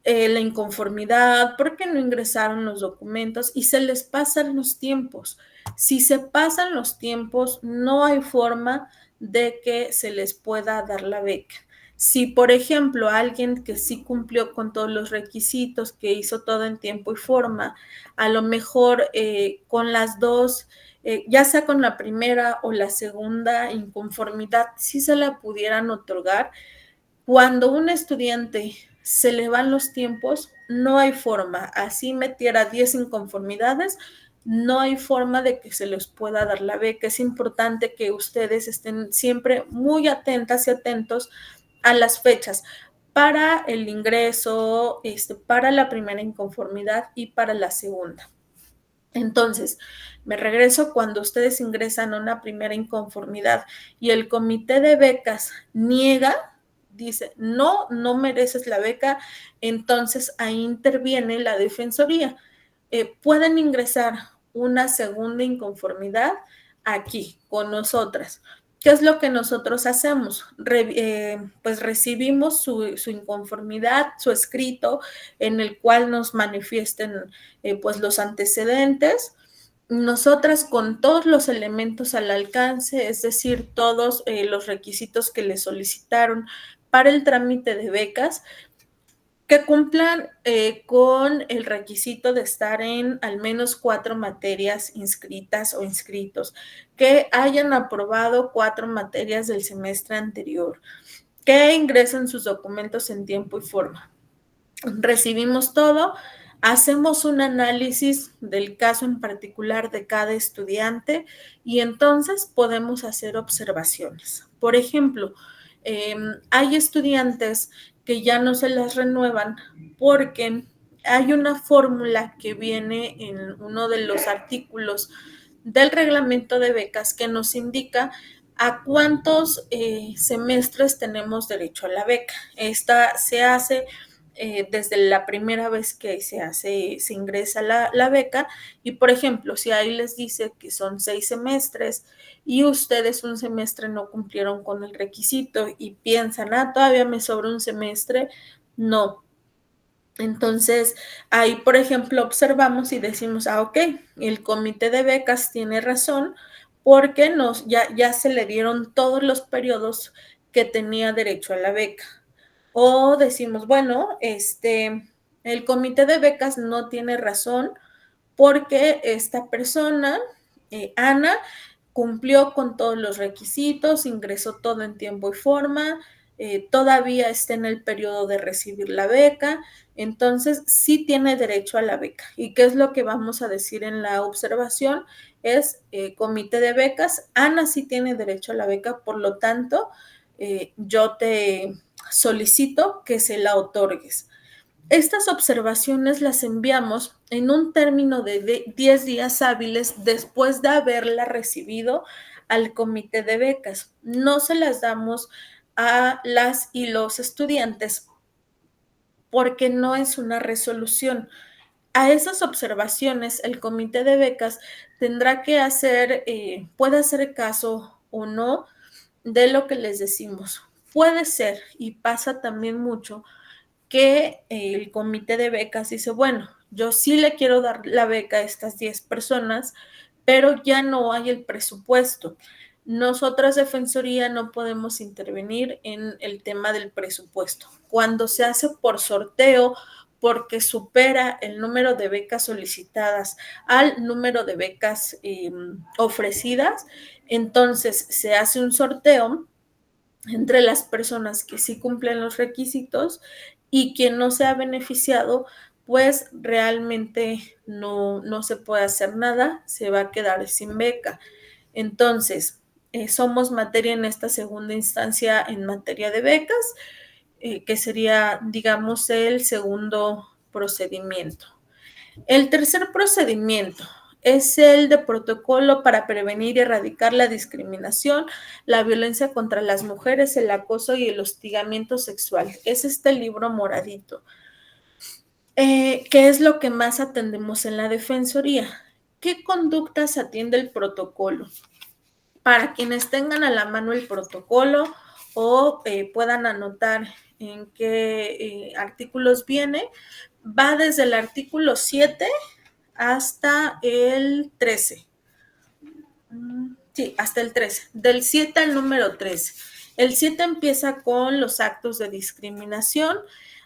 la inconformidad, porque no ingresaron los documentos y se les pasan los tiempos. Si se pasan los tiempos, no hay forma de que se les pueda dar la beca. Si, por ejemplo, alguien que sí cumplió con todos los requisitos, que hizo todo en tiempo y forma, a lo mejor con las dos, ya sea con la primera o la segunda inconformidad, sí se la pudieran otorgar. Cuando un estudiante se le van los tiempos, no hay forma. Así metiera 10 inconformidades, no hay forma de que se les pueda dar la beca. Es importante que ustedes estén siempre muy atentas y atentos a las fechas para el ingreso, para la primera inconformidad y para la segunda. Entonces, me regreso cuando ustedes ingresan a una primera inconformidad y el comité de becas niega, dice, no, no mereces la beca, entonces ahí interviene la defensoría. Pueden ingresar una segunda inconformidad aquí con nosotras. ¿Qué es lo que nosotros hacemos? Pues recibimos su inconformidad, su escrito, en el cual nos manifiesten pues los antecedentes. Nosotras con todos los elementos al alcance, es decir, todos los requisitos que le solicitaron para el trámite de becas, que cumplan con el requisito de estar en al menos 4 materias inscritas o inscritos, que hayan aprobado 4 materias del semestre anterior, que ingresen sus documentos en tiempo y forma. Recibimos todo, hacemos un análisis del caso en particular de cada estudiante y entonces podemos hacer observaciones. Por ejemplo, hay estudiantes que ya no se las renuevan porque hay una fórmula que viene en uno de los artículos del reglamento de becas que nos indica a cuántos semestres tenemos derecho a la beca. Esta se hace desde la primera vez que se ingresa la beca y, por ejemplo, si ahí les dice que son 6 semestres y ustedes un semestre no cumplieron con el requisito y piensan, todavía me sobra un semestre, no. Entonces, ahí, por ejemplo, observamos y decimos, ok, el comité de becas tiene razón porque ya se le dieron todos los periodos que tenía derecho a la beca. O decimos, bueno, el comité de becas no tiene razón porque esta persona, Ana, cumplió con todos los requisitos, ingresó todo en tiempo y forma, todavía está en el periodo de recibir la beca, entonces sí tiene derecho a la beca. ¿Y qué es lo que vamos a decir en la observación? Es comité de becas, Ana sí tiene derecho a la beca, por lo tanto, yo te solicito que se la otorgues. Estas observaciones las enviamos en un término de 10 días hábiles después de haberla recibido al comité de becas. No se las damos a las y los estudiantes porque no es una resolución. A esas observaciones, el comité de becas tendrá que puede hacer caso o no de lo que les decimos. Puede ser, y pasa también mucho, que el comité de becas dice, bueno, yo sí le quiero dar la beca a estas 10 personas, pero ya no hay el presupuesto. Nosotras, Defensoría, no podemos intervenir en el tema del presupuesto. Cuando se hace por sorteo, porque supera el número de becas solicitadas al número de becas ofrecidas, entonces se hace un sorteo entre las personas que sí cumplen los requisitos y quien no se ha beneficiado, pues realmente no se puede hacer nada, se va a quedar sin beca. Entonces, somos materia en esta segunda instancia en materia de becas, que sería, digamos, el segundo procedimiento. El tercer procedimiento es el de protocolo para prevenir y erradicar la discriminación, la violencia contra las mujeres, el acoso y el hostigamiento sexual. Es este libro moradito. ¿Qué es lo que más atendemos en la Defensoría? ¿Qué conductas atiende el protocolo? Para quienes tengan a la mano el protocolo o puedan anotar en qué artículos viene, va desde el artículo 7 hasta el 13. Sí, hasta el 13. Del 7 al número 13. El 7 empieza con los actos de discriminación,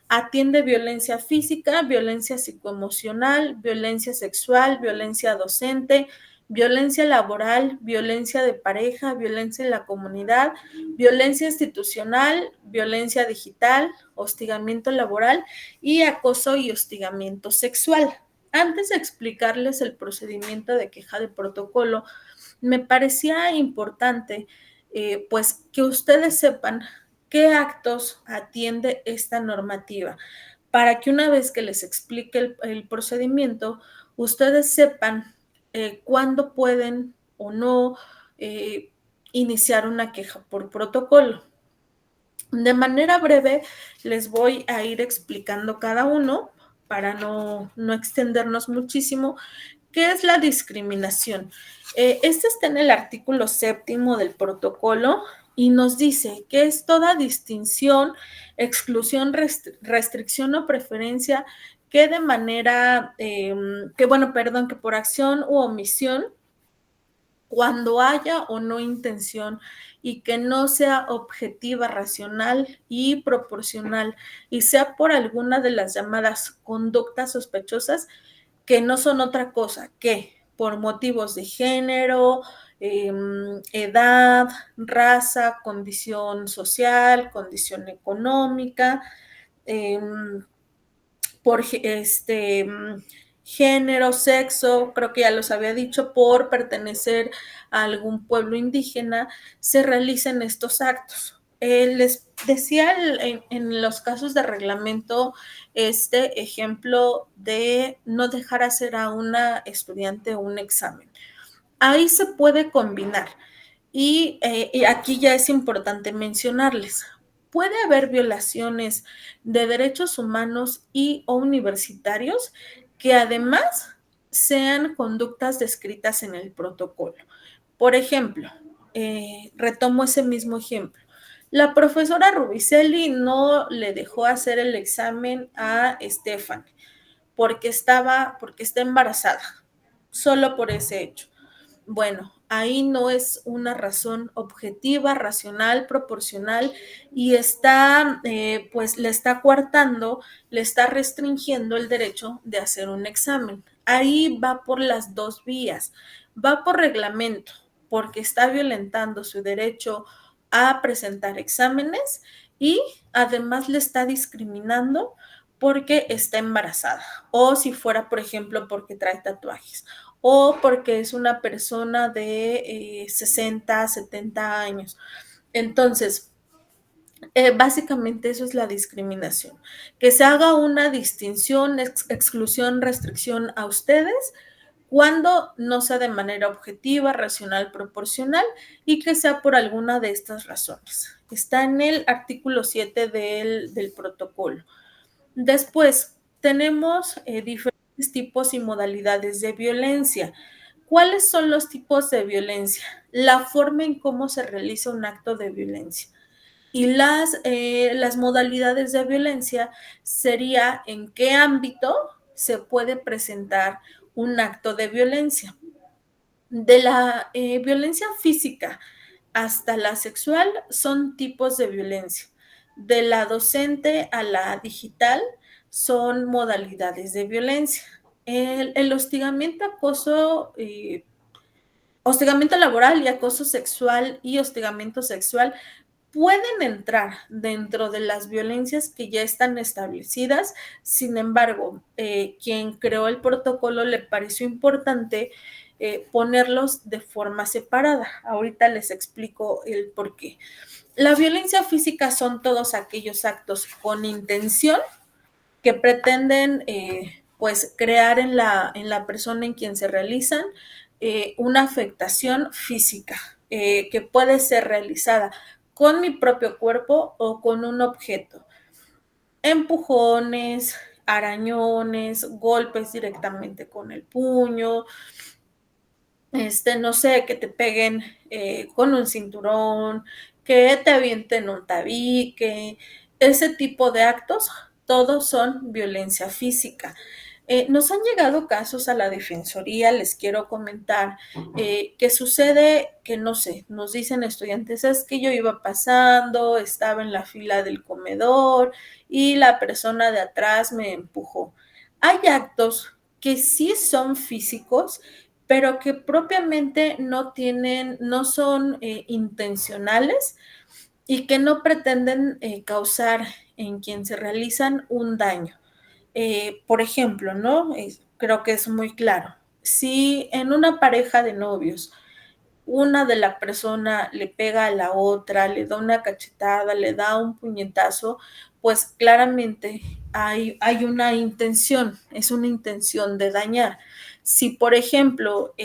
atiende violencia física, violencia psicoemocional, violencia sexual, violencia docente, violencia laboral, violencia de pareja, violencia en la comunidad, violencia institucional, violencia digital, hostigamiento laboral y acoso y hostigamiento sexual. Antes de explicarles el procedimiento de queja de protocolo, me parecía importante pues que ustedes sepan qué actos atiende esta normativa, para que una vez que les explique el procedimiento, ustedes sepan cuándo pueden o no iniciar una queja por protocolo. De manera breve, les voy a ir explicando cada uno para no extendernos muchísimo. ¿Qué es la discriminación? Este está en el artículo 7º del protocolo y nos dice que es toda distinción, exclusión, restricción o preferencia que de manera, que por acción u omisión, cuando haya o no intención y que no sea objetiva, racional y proporcional y sea por alguna de las llamadas conductas sospechosas, que no son otra cosa que por motivos de género, edad, raza, condición social, condición económica, por género, sexo, creo que ya los había dicho, por pertenecer a algún pueblo indígena, se realicen estos actos. Les decía en los casos de reglamento este ejemplo de no dejar hacer a una estudiante un examen. Ahí se puede combinar y aquí ya es importante mencionarles. Puede haber violaciones de derechos humanos y o universitarios que además sean conductas descritas en el protocolo. Por ejemplo, retomo ese mismo ejemplo. La profesora Rubicelli no le dejó hacer el examen a Stephanie porque está embarazada, solo por ese hecho. Bueno, ahí no es una razón objetiva, racional, proporcional y está, pues le está coartando, le está restringiendo el derecho de hacer un examen. Ahí va por las dos vías, va por reglamento, porque está violentando su derecho a presentar exámenes y además le está discriminando porque está embarazada o si fuera, por ejemplo, porque trae tatuajes o porque es una persona de 60, 70 años. Entonces, básicamente eso es la discriminación, que se haga una distinción, exclusión, restricción a ustedes cuando no sea de manera objetiva, racional, proporcional y que sea por alguna de estas razones. Está en el artículo 7 del protocolo. Después, tenemos diferentes tipos y modalidades de violencia. ¿Cuáles son los tipos de violencia? La forma en cómo se realiza un acto de violencia. Y las modalidades de violencia sería en qué ámbito se puede presentar un acto de violencia. De la violencia física hasta la sexual son tipos de violencia. De la docente a la digital son modalidades de violencia. El hostigamiento, acoso, hostigamiento laboral y acoso sexual y hostigamiento sexual pueden entrar dentro de las violencias que ya están establecidas. Sin embargo, quien creó el protocolo le pareció importante ponerlos de forma separada. Ahorita les explico el por qué. La violencia física son todos aquellos actos con intención que pretenden pues crear en la persona en quien se realizan una afectación física que puede ser realizada con mi propio cuerpo o con un objeto. Empujones, arañones, golpes directamente con el puño, no sé, que te peguen con un cinturón, que te avienten un tabique, ese tipo de actos, todos son violencia física. Nos han llegado casos a la Defensoría, les quiero comentar, que sucede que, no sé, nos dicen estudiantes, es que yo iba pasando, estaba en la fila del comedor y la persona de atrás me empujó. Hay actos que sí son físicos, pero que propiamente no son intencionales y que no pretenden causar en quien se realizan un daño. Por ejemplo, ¿no? Creo que es muy claro. Si en una pareja de novios una de la persona le pega a la otra, le da una cachetada, le da un puñetazo, pues claramente hay una intención, es una intención de dañar. Si, por ejemplo,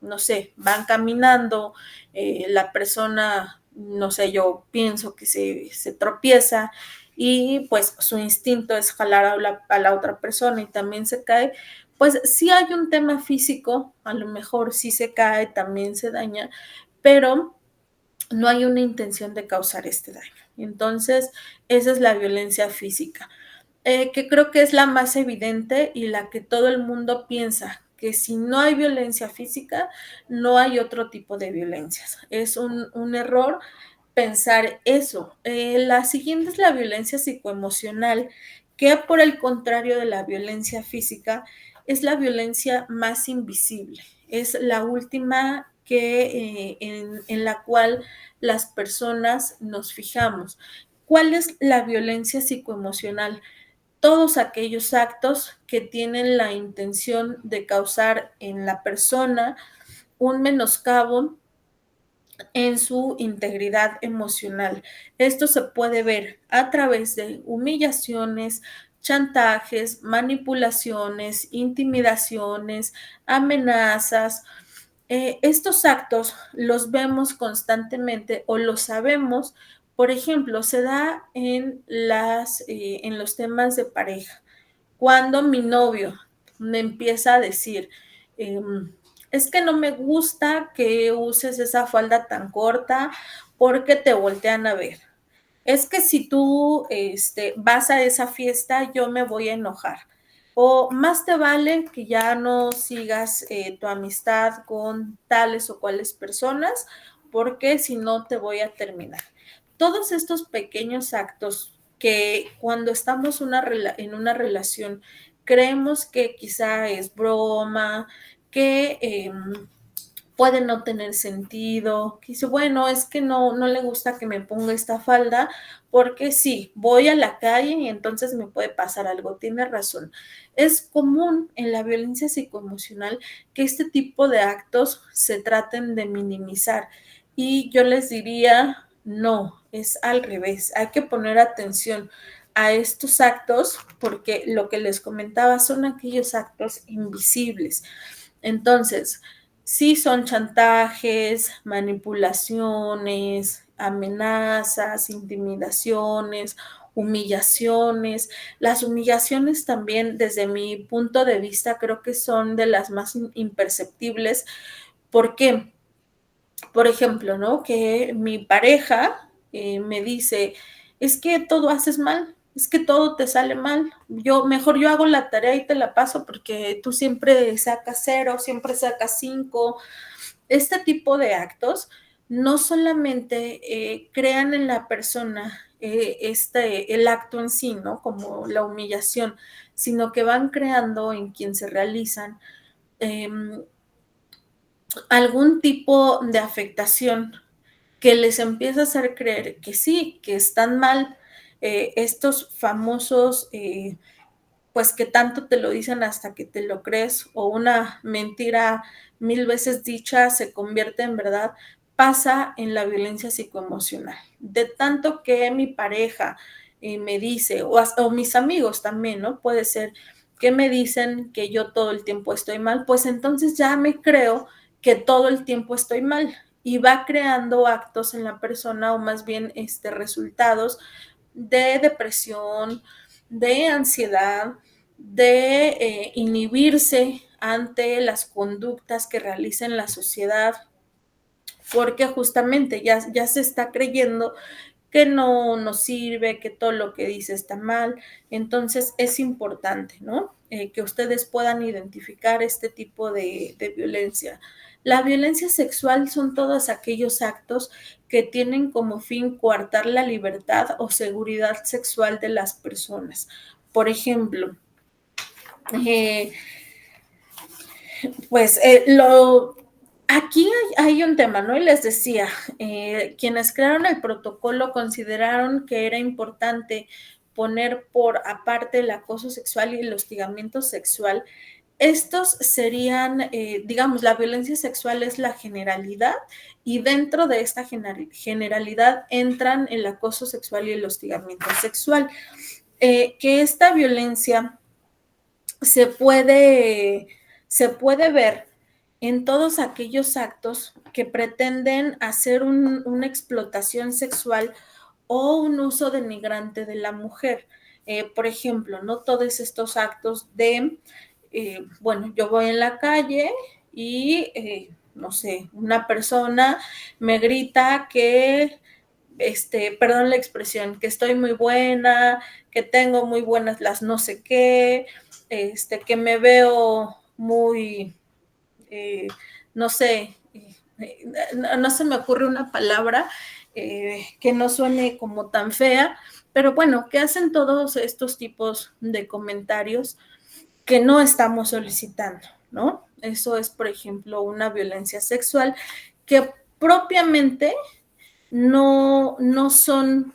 no sé, van caminando, la persona, no sé, yo pienso que se tropieza y pues su instinto es jalar a la otra persona y también se cae, pues sí hay un tema físico, a lo mejor sí se cae, también se daña, pero no hay una intención de causar este daño. Entonces, esa es la violencia física, que creo que es la más evidente y la que todo el mundo piensa, que si no hay violencia física, no hay otro tipo de violencias. Es un error pensar eso. La siguiente es la violencia psicoemocional, que por el contrario de la violencia física, es la violencia más invisible. Es la última que en la cual las personas nos fijamos. ¿Cuál es la violencia psicoemocional? Todos aquellos actos que tienen la intención de causar en la persona un menoscabo en su integridad emocional. Esto se puede ver a través de humillaciones, chantajes, manipulaciones, intimidaciones, amenazas. Estos actos los vemos constantemente o los sabemos, por ejemplo, se da en los temas de pareja. Cuando mi novio me empieza a decir, eh, es que no me gusta que uses esa falda tan corta porque te voltean a ver. Es que si tú vas a esa fiesta, yo me voy a enojar. O más te vale que ya no sigas tu amistad con tales o cuales personas, porque si no te voy a terminar. Todos estos pequeños actos que cuando estamos en una relación creemos que quizá es broma, que puede no tener sentido, que dice, bueno, es que no le gusta que me ponga esta falda, porque sí, voy a la calle y entonces me puede pasar algo, tiene razón. Es común en la violencia psicoemocional que este tipo de actos se traten de minimizar y yo les diría, no, es al revés, hay que poner atención a estos actos porque lo que les comentaba son aquellos actos invisibles. Entonces, sí son chantajes, manipulaciones, amenazas, intimidaciones, humillaciones. Las humillaciones también, desde mi punto de vista, creo que son de las más imperceptibles. ¿Por qué? Por ejemplo, ¿no? Que mi pareja me dice, es que todo haces mal, es que todo te sale mal. Mejor yo hago la tarea y te la paso porque tú siempre sacas 0, siempre sacas 5. Este tipo de actos no solamente crean en la persona el acto en sí, ¿no? Como la humillación, sino que van creando en quien se realizan eh, algún tipo de afectación que les empieza a hacer creer que sí, que están mal. Estos famosos, pues que tanto te lo dicen hasta que te lo crees, o una mentira 1000 veces dicha se convierte en verdad, pasa en la violencia psicoemocional. De tanto que mi pareja me dice, o mis amigos también, ¿no? Puede ser que me dicen que yo todo el tiempo estoy mal, pues entonces ya me creo que todo el tiempo estoy mal y va creando actos en la persona o más bien resultados de depresión, de ansiedad, de inhibirse ante las conductas que realiza en la sociedad, porque justamente ya se está creyendo que no sirve, que todo lo que dice está mal. Entonces es importante, ¿no? Que ustedes puedan identificar este tipo de violencia. La violencia sexual son todos aquellos actos que tienen como fin coartar la libertad o seguridad sexual de las personas. Por ejemplo, eh, pues aquí hay un tema, ¿no? Y les decía, quienes crearon el protocolo consideraron que era importante poner por aparte el acoso sexual y el hostigamiento sexual, Estos serían, digamos, la violencia sexual es la generalidad y dentro de esta generalidad entran el acoso sexual y el hostigamiento sexual. Que esta violencia se puede, se puede ver en todos aquellos actos que pretenden hacer una explotación sexual o un uso denigrante de la mujer. Por ejemplo, no todos estos actos de, bueno, yo voy en la calle y, no sé, una persona me grita que, perdón la expresión, que estoy muy buena, que tengo muy buenas las no sé qué, que me veo muy, eh, no sé, no se me ocurre una palabra que no suene como tan fea, pero bueno, que hacen todos estos tipos de comentarios que no estamos solicitando, ¿no? Eso es, por ejemplo, una violencia sexual que propiamente no son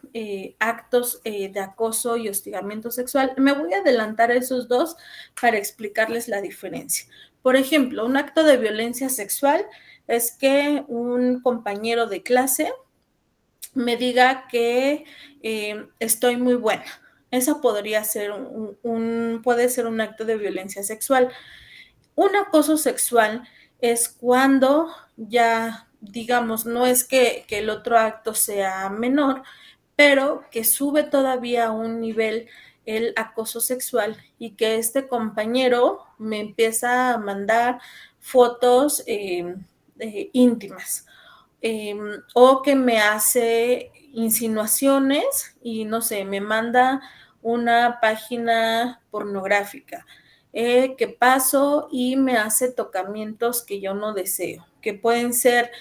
actos de acoso y hostigamiento sexual. Me voy a adelantar a esos dos para explicarles la diferencia. Por ejemplo, un acto de violencia sexual es que un compañero de clase me diga que estoy muy buena. Eso podría ser puede ser un acto de violencia sexual. Un acoso sexual es cuando ya, digamos, no es que el otro acto sea menor, pero que sube todavía a un nivel el acoso sexual y que este compañero me empieza a mandar fotos íntimas o que me hace insinuaciones y no sé, me manda una página pornográfica que paso y me hace tocamientos que yo no deseo, que pueden ser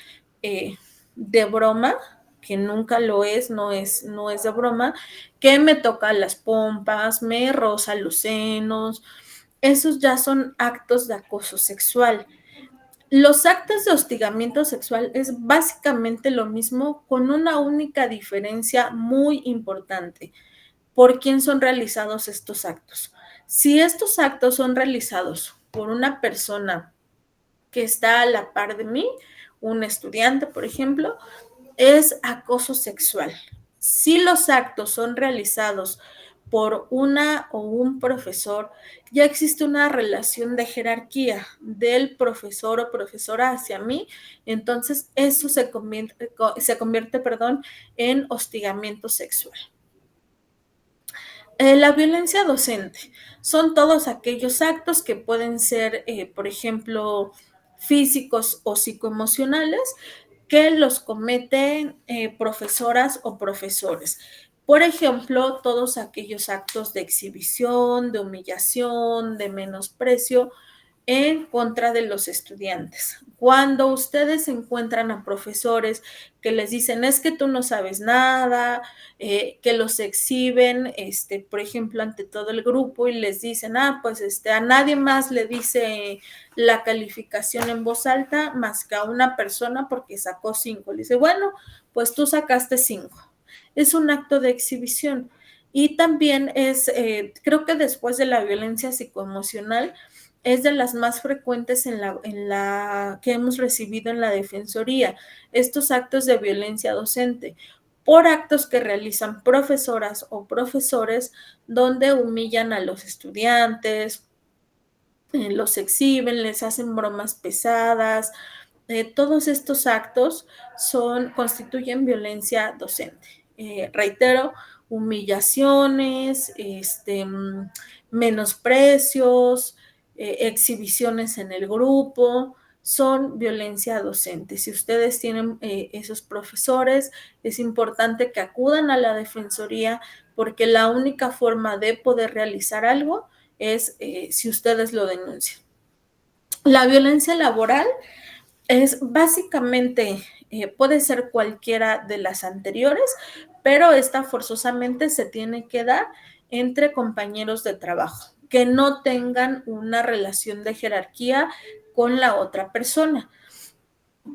eh, de broma, que nunca lo es, no es de broma, que me toca las pompas, me roza los senos, esos ya son actos de acoso sexual. Los actos de hostigamiento sexual es básicamente lo mismo con una única diferencia muy importante. ¿Por quién son realizados estos actos? Si estos actos son realizados por una persona que está a la par de mí, un estudiante, por ejemplo, es acoso sexual. Si los actos son realizados por una o un profesor, ya existe una relación de jerarquía del profesor o profesora hacia mí, entonces eso se convierte perdón, en hostigamiento sexual. La violencia docente son todos aquellos actos que pueden ser, por ejemplo, físicos o psicoemocionales que los cometen profesoras o profesores. Por ejemplo, todos aquellos actos de exhibición, de humillación, de menosprecio en contra de los estudiantes. Cuando ustedes encuentran a profesores que les dicen es que tú no sabes nada, que los exhiben, por ejemplo, ante todo el grupo y les dicen, pues a nadie más le dice la calificación en voz alta más que a una persona porque sacó 5. Le dice, bueno, pues tú sacaste 5. Es un acto de exhibición. Y también es, creo que después de la violencia psicoemocional, es de las más frecuentes en la que hemos recibido en la Defensoría, estos actos de violencia docente, por actos que realizan profesoras o profesores donde humillan a los estudiantes, los exhiben, les hacen bromas pesadas. Todos estos actos constituyen violencia docente. Reitero, humillaciones, menosprecios, exhibiciones en el grupo, son violencia docente. Si ustedes tienen esos profesores, es importante que acudan a la Defensoría porque la única forma de poder realizar algo es si ustedes lo denuncian. La violencia laboral es básicamente, puede ser cualquiera de las anteriores, pero esta forzosamente se tiene que dar entre compañeros de trabajo, que no tengan una relación de jerarquía con la otra persona.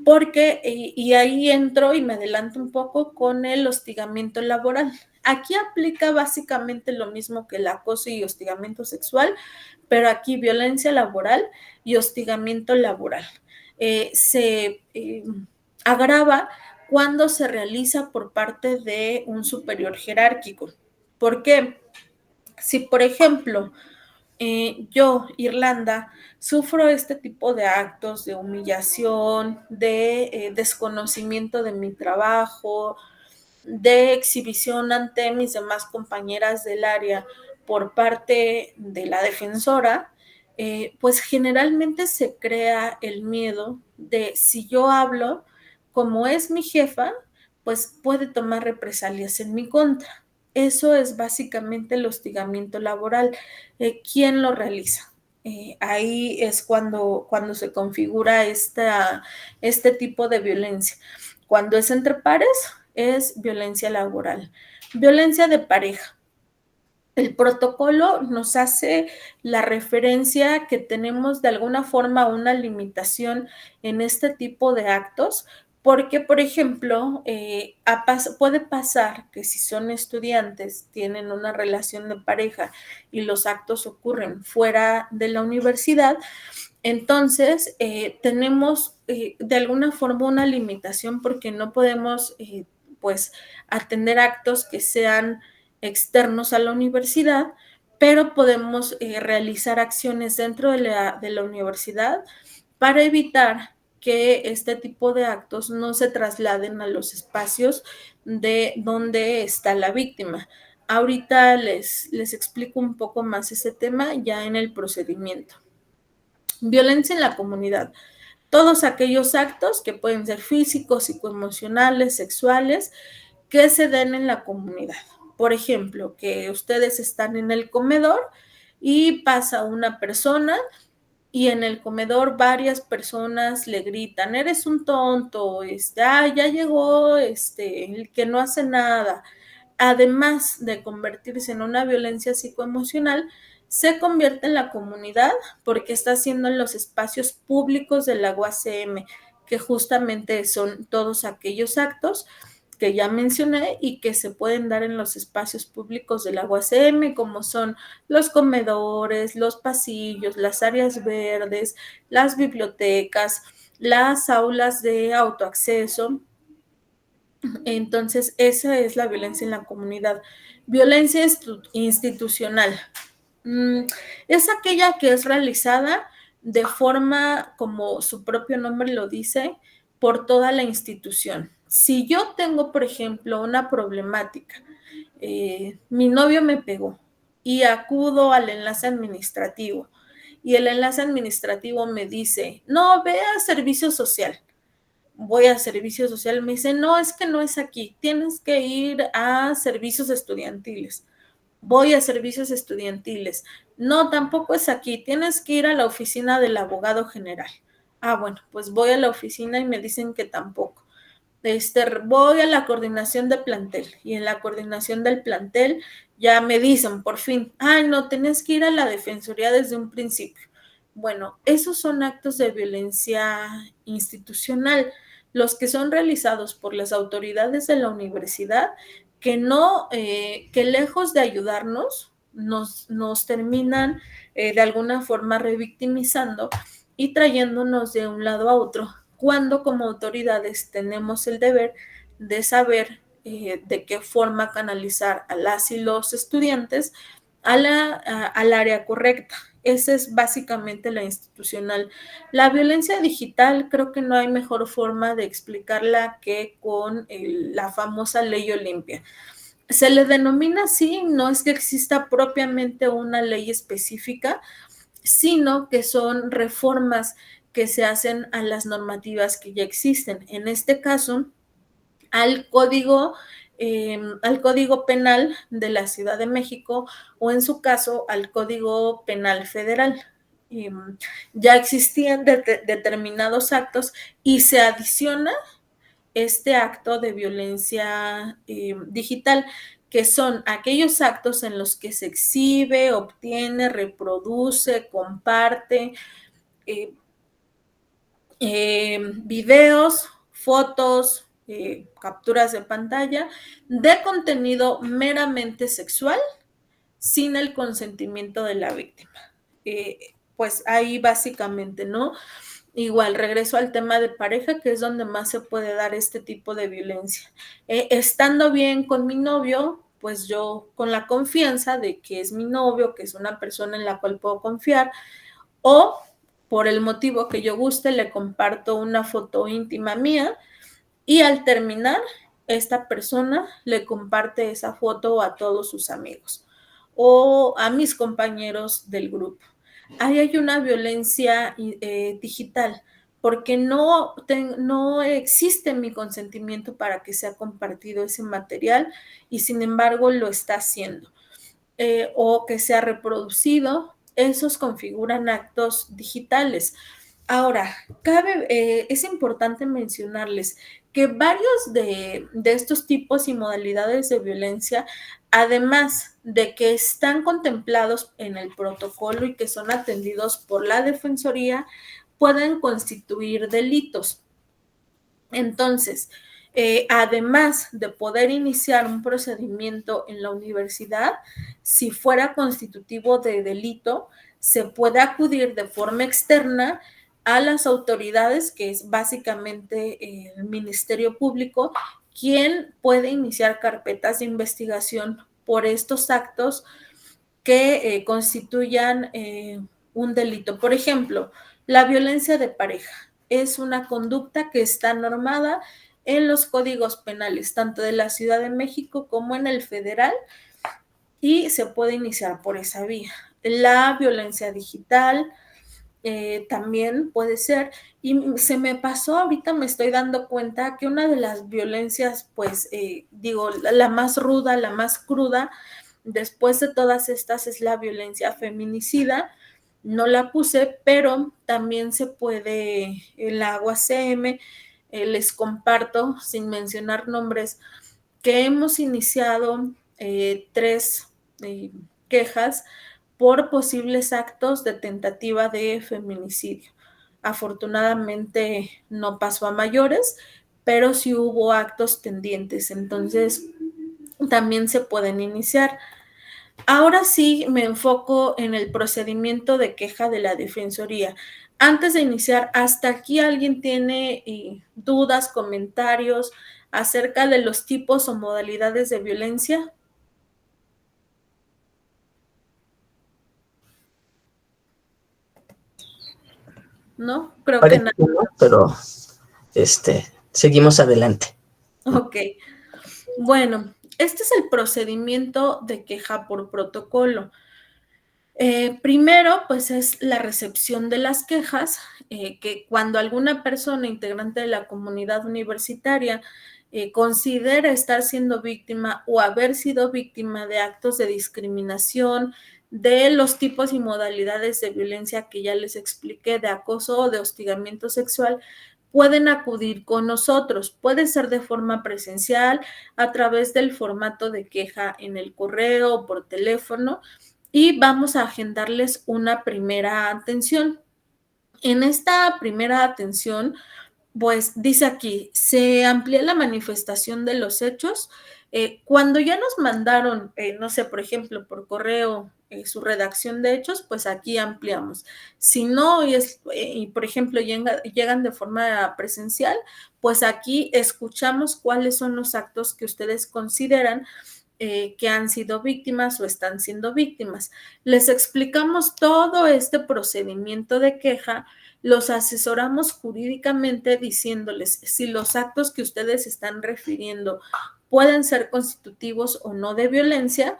porque, y ahí entro y me adelanto un poco con el hostigamiento laboral. Aquí aplica básicamente lo mismo que el acoso y hostigamiento sexual, pero aquí violencia laboral y hostigamiento laboral. Se agrava cuando se realiza por parte de un superior jerárquico. ¿Por qué? Si, por ejemplo, yo, Irlanda, sufro este tipo de actos de humillación, de desconocimiento de mi trabajo, de exhibición ante mis demás compañeras del área por parte de la defensora, pues generalmente se crea el miedo de si yo hablo, como es mi jefa, pues puede tomar represalias en mi contra. Eso es básicamente el hostigamiento laboral. ¿Quién lo realiza? Ahí es cuando se configura este tipo de violencia. Cuando es entre pares, es violencia laboral. Violencia de pareja. El protocolo nos hace la referencia que tenemos de alguna forma una limitación en este tipo de actos, porque, por ejemplo, puede pasar que si son estudiantes, tienen una relación de pareja y los actos ocurren fuera de la universidad, entonces tenemos de alguna forma una limitación porque no podemos pues atender actos que sean externos a la universidad, pero podemos realizar acciones dentro de la universidad para evitar que este tipo de actos no se trasladen a los espacios de donde está la víctima. Ahorita les explico un poco más ese tema ya en el procedimiento. Violencia en la comunidad. Todos aquellos actos que pueden ser físicos, psicoemocionales, sexuales, que se den en la comunidad. Por ejemplo, que ustedes están en el comedor y pasa una persona y en el comedor varias personas le gritan, eres un tonto, ya llegó el que no hace nada. Además de convertirse en una violencia psicoemocional, se convierte en la comunidad porque está haciendo en los espacios públicos de la UACM, que justamente son todos aquellos actos que ya mencioné y que se pueden dar en los espacios públicos de la UACM, como son los comedores, los pasillos, las áreas verdes, las bibliotecas, las aulas de autoacceso. Entonces, esa es la violencia en la comunidad. Violencia institucional. Es aquella que es realizada de forma, como su propio nombre lo dice, por toda la institución. Si yo tengo, por ejemplo, una problemática, mi novio me pegó y acudo al enlace administrativo y el enlace administrativo me dice, no, ve a servicio social. Voy a servicio social, me dice, no, es que no es aquí, tienes que ir a servicios estudiantiles. Voy a servicios estudiantiles. No, tampoco es aquí, tienes que ir a la oficina del abogado general. Ah, bueno, pues voy a la oficina y me dicen que tampoco. Voy a la coordinación de plantel y en la coordinación del plantel ya me dicen por fin, ay, no, tenés que ir a la defensoría desde un principio. Bueno, esos son actos de violencia institucional, los que son realizados por las autoridades de la universidad, que no, que lejos de ayudarnos, nos terminan de alguna forma revictimizando y trayéndonos de un lado a otro, cuando como autoridades tenemos el deber de saber de qué forma canalizar a las y los estudiantes al área correcta. Esa es básicamente la institucional. La violencia digital, creo que no hay mejor forma de explicarla que con la famosa ley Olimpia. Se le denomina así, no es que exista propiamente una ley específica, sino que son reformas que se hacen a las normativas que ya existen. En este caso, al código penal de la Ciudad de México o en su caso al Código Penal Federal. Ya existían determinados actos y se adiciona este acto de violencia digital, que son aquellos actos en los que se exhibe, obtiene, reproduce, comparte videos, fotos, capturas de pantalla de contenido meramente sexual sin el consentimiento de la víctima. Pues ahí básicamente, ¿no? Igual, regreso al tema de pareja, que es donde más se puede dar este tipo de violencia. Estando bien con mi novio, pues yo con la confianza de que es mi novio, que es una persona en la cual puedo confiar, o por el motivo que yo guste, le comparto una foto íntima mía y al terminar, esta persona le comparte esa foto a todos sus amigos o a mis compañeros del grupo. Ahí hay una violencia digital porque no existe mi consentimiento para que sea compartido ese material y sin embargo lo está haciendo. O que sea reproducido, esos configuran actos digitales. Ahora, es importante mencionarles que varios de estos tipos y modalidades de violencia, además de que están contemplados en el protocolo y que son atendidos por la Defensoría, pueden constituir delitos. Entonces, además de poder iniciar un procedimiento en la universidad, si fuera constitutivo de delito, se puede acudir de forma externa a las autoridades, que es básicamente el Ministerio Público, quien puede iniciar carpetas de investigación por estos actos que constituyan un delito. Por ejemplo, la violencia de pareja es una conducta que está normada en los códigos penales, tanto de la Ciudad de México como en el federal, y se puede iniciar por esa vía. La violencia digital también puede ser, y se me pasó, ahorita me estoy dando cuenta que una de las violencias, pues digo, la más ruda, la más cruda, después de todas estas es la violencia feminicida. No la puse, pero también se puede, en la UACM, les comparto, sin mencionar nombres, que hemos iniciado 3 quejas por posibles actos de tentativa de feminicidio. Afortunadamente no pasó a mayores, pero sí hubo actos tendientes, entonces también se pueden iniciar. Ahora sí me enfoco en el procedimiento de queja de la Defensoría. Antes de iniciar, ¿hasta aquí alguien tiene dudas, comentarios acerca de los tipos o modalidades de violencia? ¿No? Creo que Parece no. que no, pero seguimos adelante. Ok. Bueno, este es el procedimiento de queja por protocolo. Primero, pues es la recepción de las quejas, que cuando alguna persona integrante de la comunidad universitaria considera estar siendo víctima o haber sido víctima de actos de discriminación, de los tipos y modalidades de violencia que ya les expliqué, de acoso o de hostigamiento sexual, pueden acudir con nosotros. Puede ser de forma presencial, a través del formato de queja en el correo o por teléfono, y vamos a agendarles una primera atención. En esta primera atención, pues dice aquí, se amplía la manifestación de los hechos. Cuando ya nos mandaron, no sé, por ejemplo, por correo su redacción de hechos, pues aquí ampliamos. Si no, y por ejemplo, llegan de forma presencial, pues aquí escuchamos cuáles son los actos que ustedes consideran que han sido víctimas o están siendo víctimas. Les explicamos todo este procedimiento de queja, los asesoramos jurídicamente diciéndoles si los actos que ustedes están refiriendo pueden ser constitutivos o no de violencia.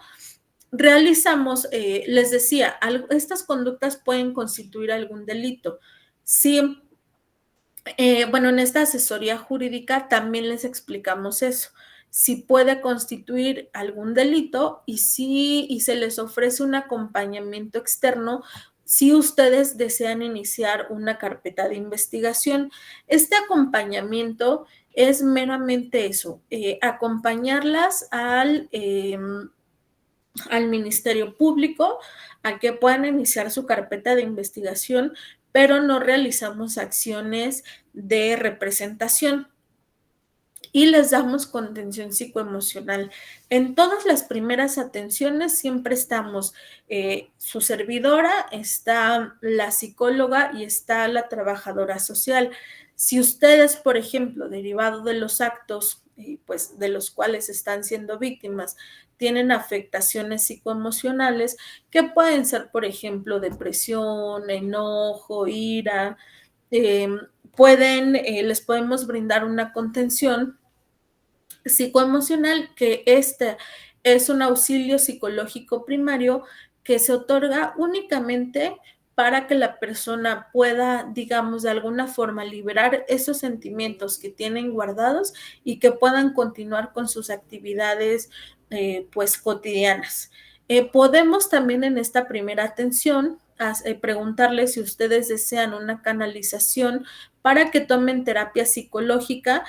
Realizamos, les decía, estas conductas pueden constituir algún delito. Sí, bueno, en esta asesoría jurídica también les explicamos eso, si puede constituir algún delito y se les ofrece un acompañamiento externo si ustedes desean iniciar una carpeta de investigación. Este acompañamiento es meramente eso, acompañarlas al Ministerio Público a que puedan iniciar su carpeta de investigación, pero no realizamos acciones de representación y les damos contención psicoemocional. En todas las primeras atenciones siempre estamos su servidora, está la psicóloga y está la trabajadora social. Si ustedes, por ejemplo, derivado de los actos pues, de los cuales están siendo víctimas, tienen afectaciones psicoemocionales que pueden ser, por ejemplo, depresión, enojo, ira, les podemos brindar una contención psicoemocional, que este es un auxilio psicológico primario que se otorga únicamente para que la persona pueda, digamos, de alguna forma liberar esos sentimientos que tienen guardados y que puedan continuar con sus actividades pues cotidianas. Podemos también en esta primera atención preguntarles si ustedes desean una canalización para que tomen terapia psicológica,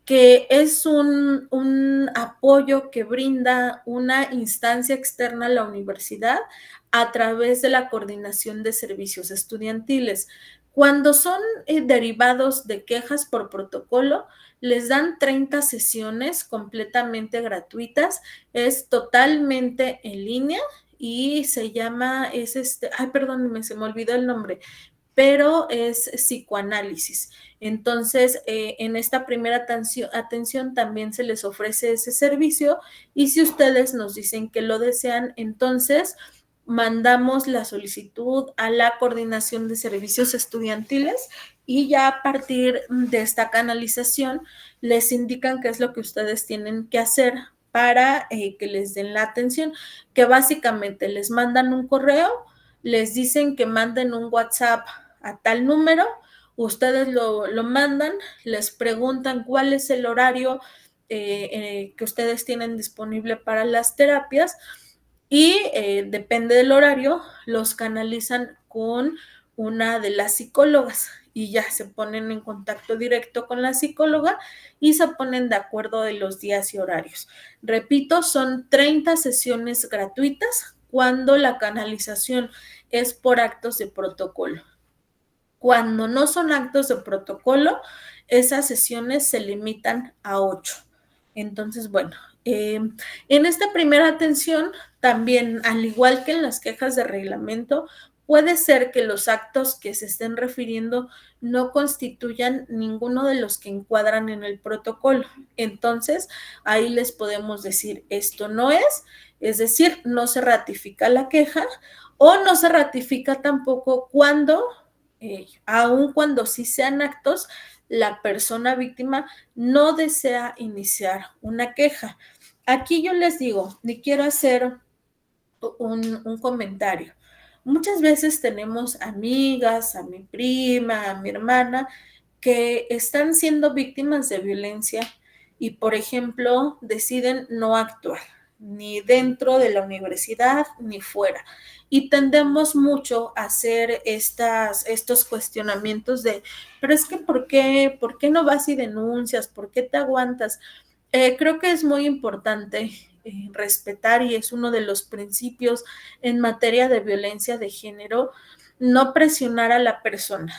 que es un apoyo que brinda una instancia externa a la universidad a través de la coordinación de servicios estudiantiles. Cuando son derivados de quejas por protocolo, les dan 30 sesiones completamente gratuitas, es totalmente en línea y se llama, perdón, se me olvidó el nombre, pero es psicoanálisis. Entonces, en esta primera atención también se les ofrece ese servicio y si ustedes nos dicen que lo desean, entonces mandamos la solicitud a la coordinación de servicios estudiantiles y ya a partir de esta canalización les indican qué es lo que ustedes tienen que hacer para que les den la atención, que básicamente les mandan un correo, les dicen que manden un WhatsApp a tal número, ustedes lo mandan, les preguntan cuál es el horario que ustedes tienen disponible para las terapias y depende del horario, los canalizan con una de las psicólogas y ya se ponen en contacto directo con la psicóloga y se ponen de acuerdo de los días y horarios. Repito, son 30 sesiones gratuitas cuando la canalización es por actos de protocolo. Cuando no son actos de protocolo, esas sesiones se limitan a 8. Entonces, bueno, en esta primera atención, también, al igual que en las quejas de reglamento, puede ser que los actos que se estén refiriendo no constituyan ninguno de los que encuadran en el protocolo. Entonces, ahí les podemos decir, esto no es decir, no se ratifica la queja o no se ratifica tampoco cuando aun cuando sí sean actos, la persona víctima no desea iniciar una queja. Aquí yo les digo, y quiero hacer un comentario. Muchas veces tenemos amigas, a mi prima, a mi hermana, que están siendo víctimas de violencia y, por ejemplo, deciden no actuar, ni dentro de la universidad ni fuera. Y tendemos mucho a hacer estos cuestionamientos de, pero es que ¿por qué no vas y denuncias? ¿Por qué te aguantas? Creo que es muy importante respetar, y es uno de los principios en materia de violencia de género, no presionar a la persona.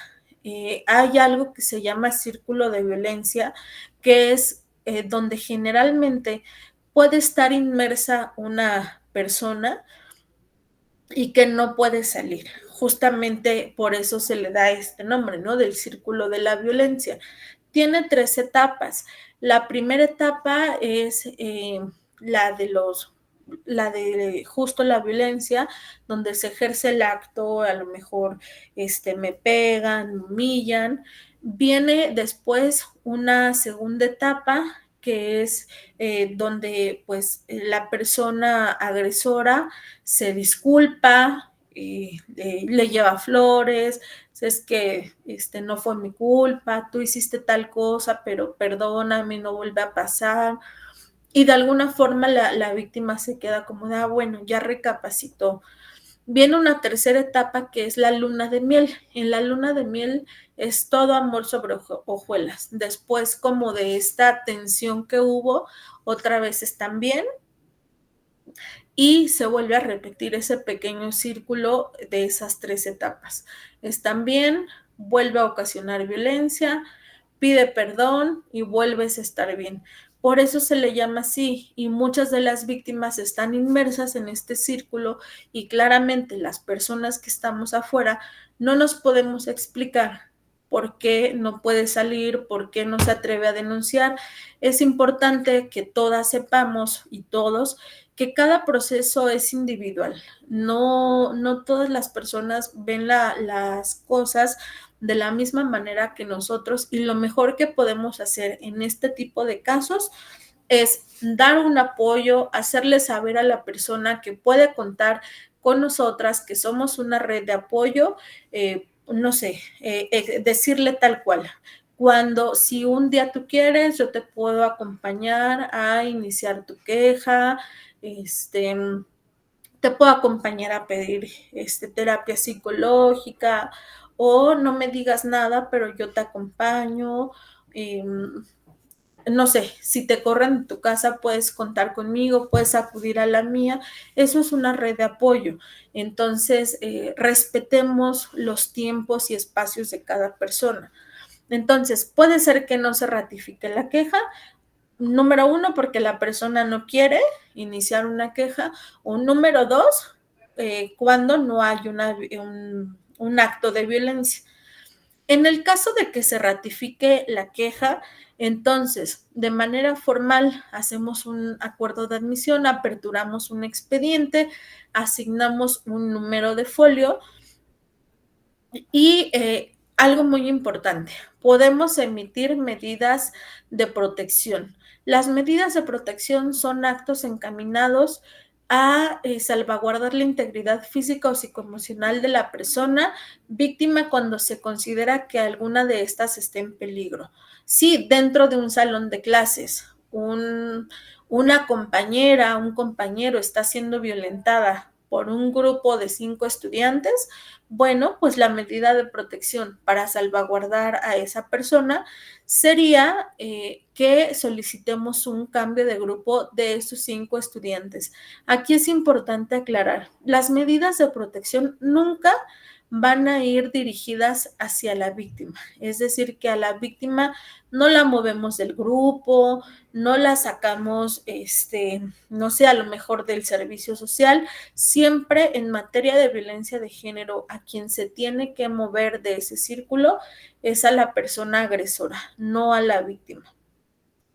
Hay algo que se llama círculo de violencia, que es donde generalmente puede estar inmersa una persona y que no puede salir. Justamente por eso se le da este nombre, ¿no? Del círculo de la violencia. Tiene 3 etapas. La primera etapa es la de justo la violencia, donde se ejerce el acto, a lo mejor me pegan, me humillan. Viene después una segunda etapa, que es donde pues la persona agresora se disculpa, le lleva flores, es que no fue mi culpa, tú hiciste tal cosa, pero perdóname, no vuelve a pasar. Y de alguna forma la víctima se queda como de, bueno, ya recapacitó. Viene una tercera etapa que es la luna de miel. En la luna de miel es todo amor sobre hojuelas. Después, como de esta tensión que hubo, otra vez están bien. y se vuelve a repetir ese pequeño círculo de esas 3 etapas. Están bien, vuelve a ocasionar violencia, pide perdón y vuelves a estar bien. Por eso se le llama así, y muchas de las víctimas están inmersas en este círculo y claramente las personas que estamos afuera no nos podemos explicar por qué no puede salir, por qué no se atreve a denunciar. Es importante que todas sepamos y todos que cada proceso es individual. No todas las personas ven las cosas de la misma manera que nosotros, y lo mejor que podemos hacer en este tipo de casos es dar un apoyo, hacerle saber a la persona que puede contar con nosotras, que somos una red de apoyo, no sé, decirle tal cual. Si un día tú quieres, yo te puedo acompañar a iniciar tu queja, te puedo acompañar a pedir terapia psicológica, o no me digas nada, pero yo te acompaño. No sé, si te corren de tu casa, puedes contar conmigo, puedes acudir a la mía. Eso es una red de apoyo. Entonces, respetemos los tiempos y espacios de cada persona. Entonces, puede ser que no se ratifique la queja. Número 1, porque la persona no quiere iniciar una queja. O número 2, cuando no hay un acto de violencia. En el caso de que se ratifique la queja, entonces, de manera formal, hacemos un acuerdo de admisión, aperturamos un expediente, asignamos un número de folio y algo muy importante, podemos emitir medidas de protección. Las medidas de protección son actos encaminados a salvaguardar la integridad física o psicoemocional de la persona víctima cuando se considera que alguna de estas esté en peligro. Si dentro de un salón de clases una compañera, un compañero está siendo violentada por un grupo de 5 estudiantes, bueno, pues la medida de protección para salvaguardar a esa persona sería que solicitemos un cambio de grupo de esos 5 estudiantes. Aquí es importante aclarar, las medidas de protección nunca van a ir dirigidas hacia la víctima, es decir, que a la víctima no la movemos del grupo, no la sacamos, no sé, a lo mejor del servicio social. Siempre en materia de violencia de género, a quien se tiene que mover de ese círculo es a la persona agresora, no a la víctima.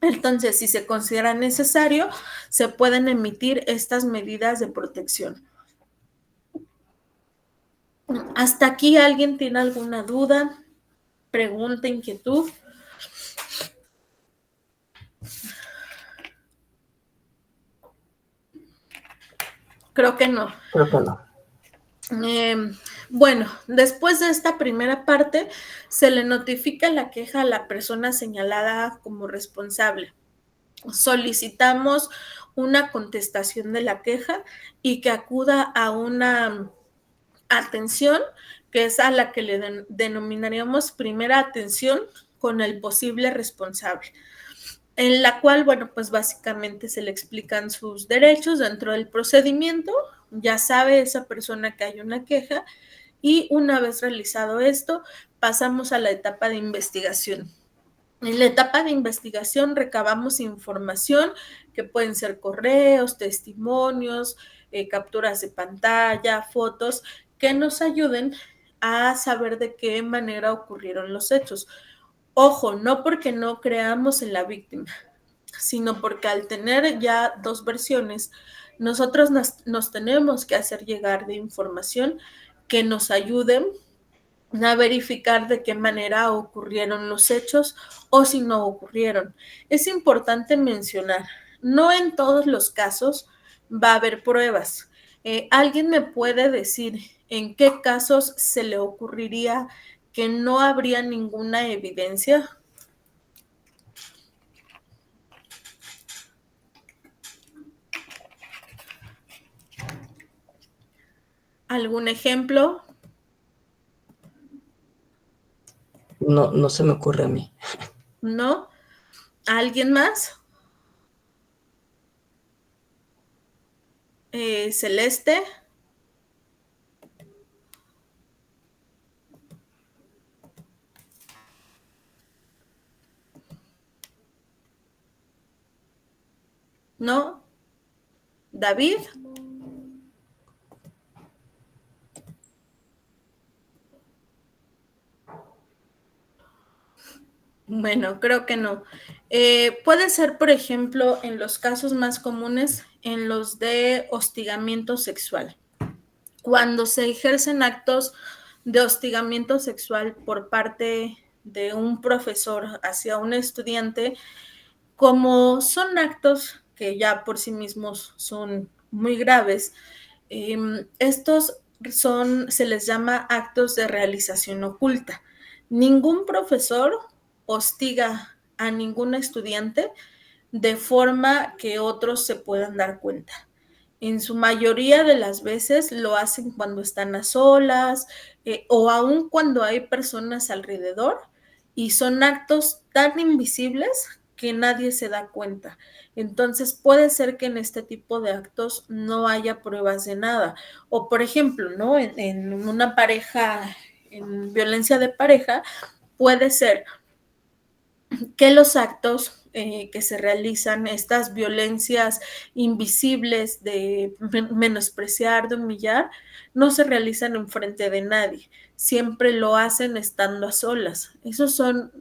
Entonces, si se considera necesario, se pueden emitir estas medidas de protección. ¿Hasta aquí alguien tiene alguna duda, pregunta, inquietud? Creo que no. Creo que no. Bueno, después de esta primera parte, se le notifica la queja a la persona señalada como responsable. Solicitamos una contestación de la queja y que acuda a una atención, que es a la que le denominaríamos primera atención con el posible responsable, en la cual, bueno, pues básicamente se le explican sus derechos dentro del procedimiento. Ya sabe esa persona que hay una queja, y una vez realizado esto, pasamos a la etapa de investigación. En la etapa de investigación recabamos información que pueden ser correos, testimonios, capturas de pantalla, fotos, que nos ayuden a saber de qué manera ocurrieron los hechos. Ojo, no porque no creamos en la víctima, sino porque al tener ya 2 versiones, nosotros nos tenemos que hacer llegar de información que nos ayuden a verificar de qué manera ocurrieron los hechos o si no ocurrieron. Es importante mencionar, no en todos los casos va a haber pruebas. ¿Alguien me puede decir en qué casos se le ocurriría que no habría ninguna evidencia? ¿Algún ejemplo? No se me ocurre a mí. ¿No? ¿Alguien más? celeste. ¿No? David. Bueno, creo que no. Puede ser, por ejemplo, en los casos más comunes, en los de hostigamiento sexual. Cuando se ejercen actos de hostigamiento sexual por parte de un profesor hacia un estudiante, como son actos que ya por sí mismos son muy graves, estos se les llama actos de realización oculta. Ningún profesor hostiga a ningún estudiante de forma que otros se puedan dar cuenta. En su mayoría de las veces lo hacen cuando están a solas o aún cuando hay personas alrededor, y son actos tan invisibles que nadie se da cuenta. Entonces puede ser que en este tipo de actos no haya pruebas de nada. O por ejemplo, ¿no? En una pareja, en violencia de pareja, puede ser que los actos que se realizan, estas violencias invisibles de menospreciar, de humillar, no se realizan en frente de nadie, siempre lo hacen estando a solas. Esos son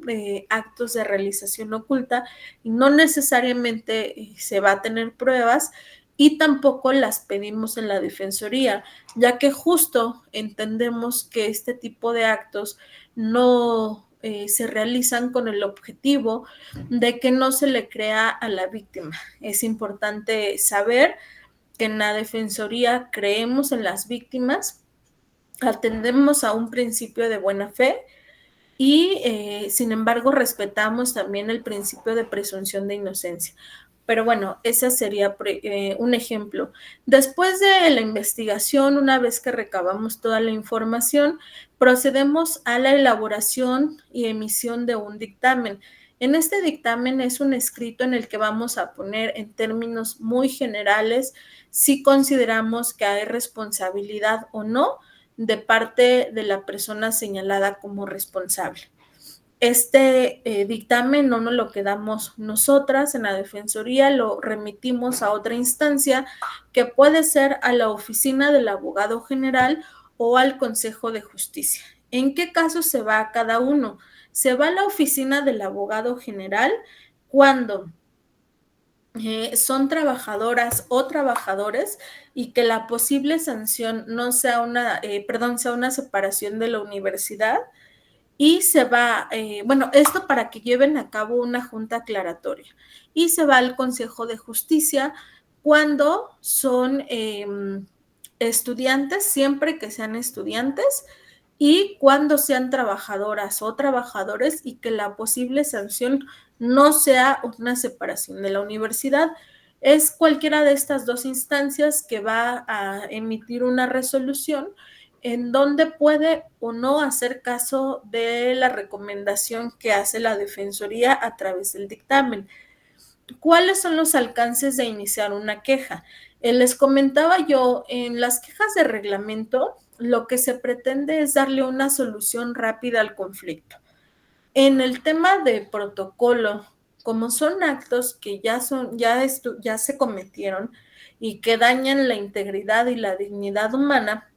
actos de realización oculta y no necesariamente se va a tener pruebas, y tampoco las pedimos en la defensoría, ya que justo entendemos que este tipo de actos no se realizan con el objetivo de que no se le crea a la víctima. Es importante saber que en la defensoría creemos en las víctimas, atendemos a un principio de buena fe y sin embargo respetamos también el principio de presunción de inocencia. Pero bueno, ese sería un ejemplo. Después de la investigación, una vez que recabamos toda la información, procedemos a la elaboración y emisión de un dictamen. En este dictamen es un escrito en el que vamos a poner en términos muy generales si consideramos que hay responsabilidad o no de parte de la persona señalada como responsable. Este dictamen no nos lo quedamos nosotras en la defensoría, lo remitimos a otra instancia que puede ser a la oficina del abogado general o al Consejo de Justicia. ¿En qué caso se va a cada uno? Se va a la oficina del abogado general cuando son trabajadoras o trabajadores y que la posible sanción no sea sea una separación de la universidad. Y se va, bueno, esto para que lleven a cabo una junta aclaratoria. Y se va al Consejo de Justicia cuando son estudiantes, siempre que sean estudiantes, y cuando sean trabajadoras o trabajadores y que la posible sanción no sea una separación de la universidad. Es cualquiera de estas dos instancias que va a emitir una resolución en donde puede o no hacer caso de la recomendación que hace la Defensoría a través del dictamen. ¿Cuáles son los alcances de iniciar una queja? Les comentaba yo, en las quejas de reglamento, lo que se pretende es darle una solución rápida al conflicto. En el tema de protocolo, como son actos que ya se cometieron y que dañan la integridad y la dignidad humana,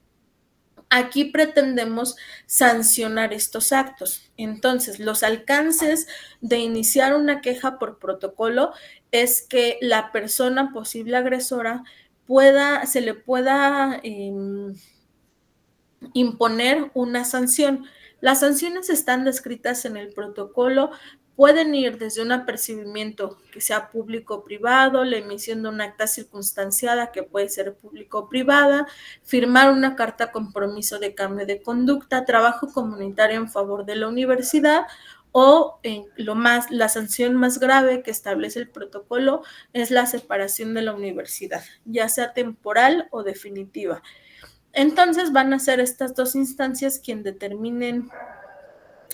aquí pretendemos sancionar estos actos. Entonces, los alcances de iniciar una queja por protocolo es que la persona posible agresora se le pueda imponer una sanción. Las sanciones están descritas en el protocolo, pueden ir desde un apercibimiento que sea público o privado, la emisión de un acta circunstanciada que puede ser público o privada, firmar una carta compromiso de cambio de conducta, trabajo comunitario en favor de la universidad, o la sanción más grave que establece el protocolo es la separación de la universidad, ya sea temporal o definitiva. Entonces van a ser estas dos instancias quien determinen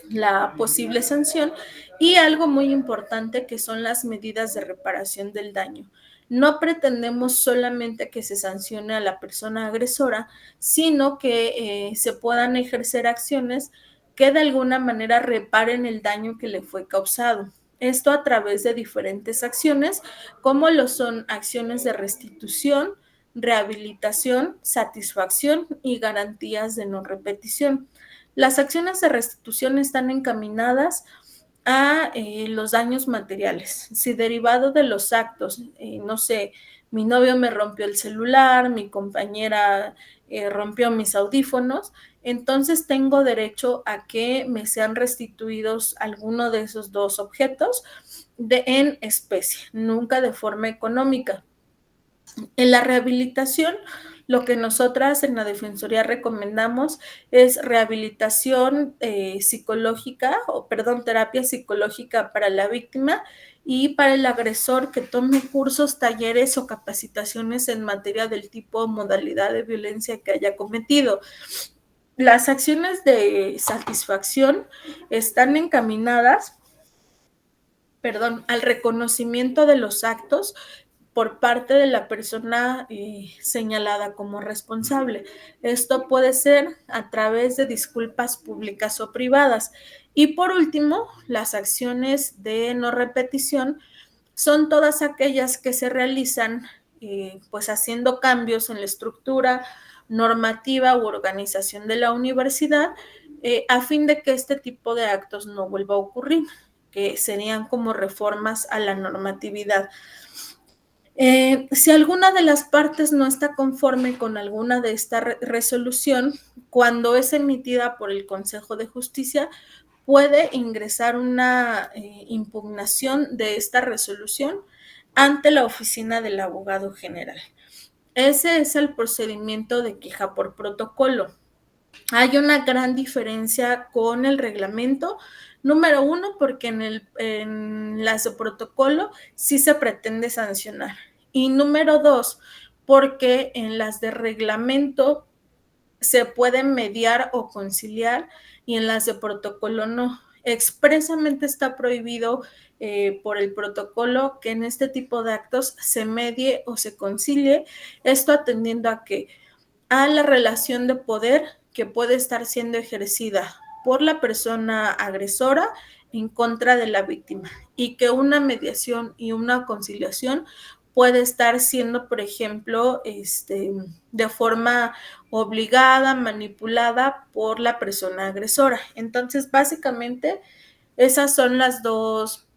la posible sanción, y algo muy importante que son las medidas de reparación del daño. no pretendemos solamente que se sancione a la persona agresora, sino que se puedan ejercer acciones que de alguna manera reparen el daño que le fue causado. Esto a través de diferentes acciones, como lo son acciones de restitución, rehabilitación, satisfacción y garantías de no repetición. Las acciones de restitución están encaminadas a los daños materiales. Si derivado de los actos, no sé, mi novio me rompió el celular, mi compañera rompió mis audífonos, entonces tengo derecho a que me sean restituidos alguno de esos dos objetos en especie, nunca de forma económica. En la rehabilitación, lo que nosotras en la Defensoría recomendamos es rehabilitación psicológica, terapia psicológica para la víctima y para el agresor que tome cursos, talleres o capacitaciones en materia del tipo o modalidad de violencia que haya cometido. Las acciones de satisfacción están encaminadas, al reconocimiento de los actos por parte de la persona señalada como responsable. Esto puede ser a través de disculpas públicas o privadas. Y por último, las acciones de no repetición son todas aquellas que se realizan pues haciendo cambios en la estructura normativa u organización de la universidad a fin de que este tipo de actos no vuelva a ocurrir, que serían como reformas a la normatividad. Si alguna de las partes no está conforme con alguna de esta resolución, cuando es emitida por el Consejo de Justicia, puede ingresar una impugnación de esta resolución ante la oficina del abogado general. Ese es el procedimiento de queja por protocolo. Hay una gran diferencia con el reglamento. Número uno, porque en las de protocolo sí se pretende sancionar. Y número dos, porque en las de reglamento se pueden mediar o conciliar y en las de protocolo no. Expresamente está prohibido por el protocolo que en este tipo de actos se medie o se concilie, esto atendiendo a la relación de poder que puede estar siendo ejercida por la persona agresora en contra de la víctima y que una mediación y una conciliación puede estar siendo, por ejemplo, de forma obligada, manipulada por la persona agresora. Entonces, básicamente, esas son las dos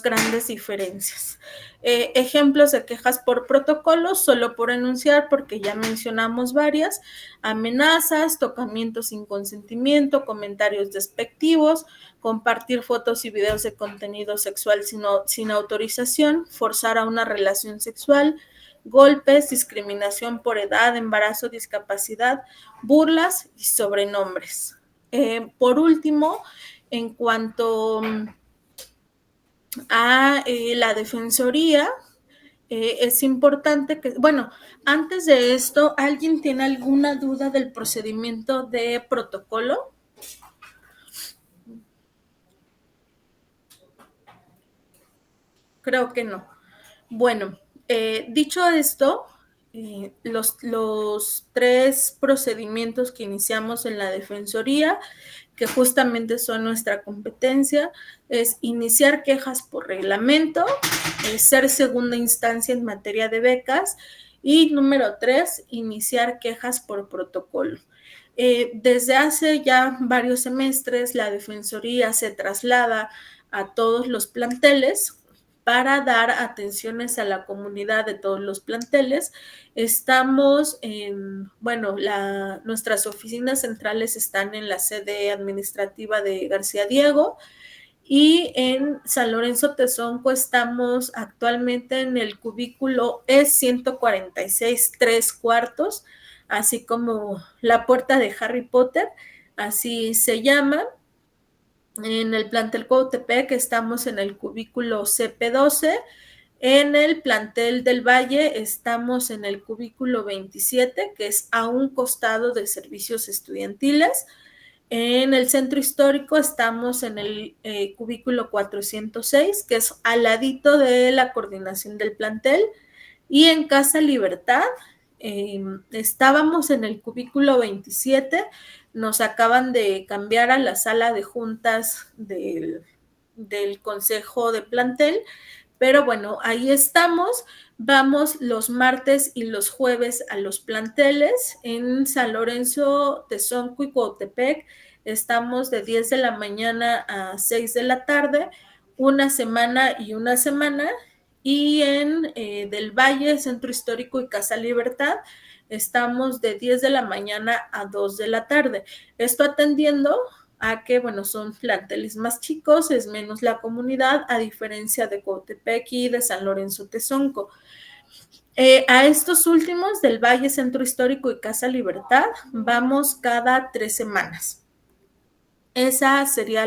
grandes diferencias. Ejemplos de quejas por protocolo, solo por enunciar, porque ya mencionamos varias: amenazas, tocamientos sin consentimiento, comentarios despectivos, compartir fotos y videos de contenido sexual sin autorización, forzar a una relación sexual, golpes, discriminación por edad, embarazo, discapacidad, burlas y sobrenombres. Por último, en cuanto a la Defensoría, es importante que, antes de esto, ¿alguien tiene alguna duda del procedimiento de protocolo? Creo que no. Bueno, dicho esto, los tres procedimientos que iniciamos en la Defensoría, que justamente son nuestra competencia, es iniciar quejas por reglamento, ser segunda instancia en materia de becas y número 3, iniciar quejas por protocolo. Desde hace ya varios semestres, la Defensoría se traslada a todos los planteles para dar atenciones a la comunidad de todos los planteles. Estamos nuestras oficinas centrales están en la sede administrativa de García Diego y en San Lorenzo Tezonco estamos actualmente en el cubículo E146 3/4, así como la puerta de Harry Potter, así se llama. En el plantel Cuautepec estamos en el cubículo CP12. En el plantel del Valle estamos en el cubículo 27, que es a un costado de servicios estudiantiles. En el centro histórico estamos en el cubículo 406, que es al ladito de la coordinación del plantel, y en Casa Libertad estábamos en el cubículo 27, nos acaban de cambiar a la sala de juntas del consejo de plantel, pero bueno, ahí estamos. Vamos los martes y los jueves a los planteles en San Lorenzo, Tezonco y Cuautepec. Estamos de 10 de la mañana a 6 de la tarde, una semana y una semana. Y en Del Valle, Centro Histórico y Casa Libertad, estamos de 10 de la mañana a 2 de la tarde. Esto atendiendo a que, bueno, son planteles más chicos, es menos la comunidad, a diferencia de Cuautepec y de San Lorenzo Tezonco. A estos últimos, Del Valle, Centro Histórico y Casa Libertad, vamos cada 3 semanas. Esa sería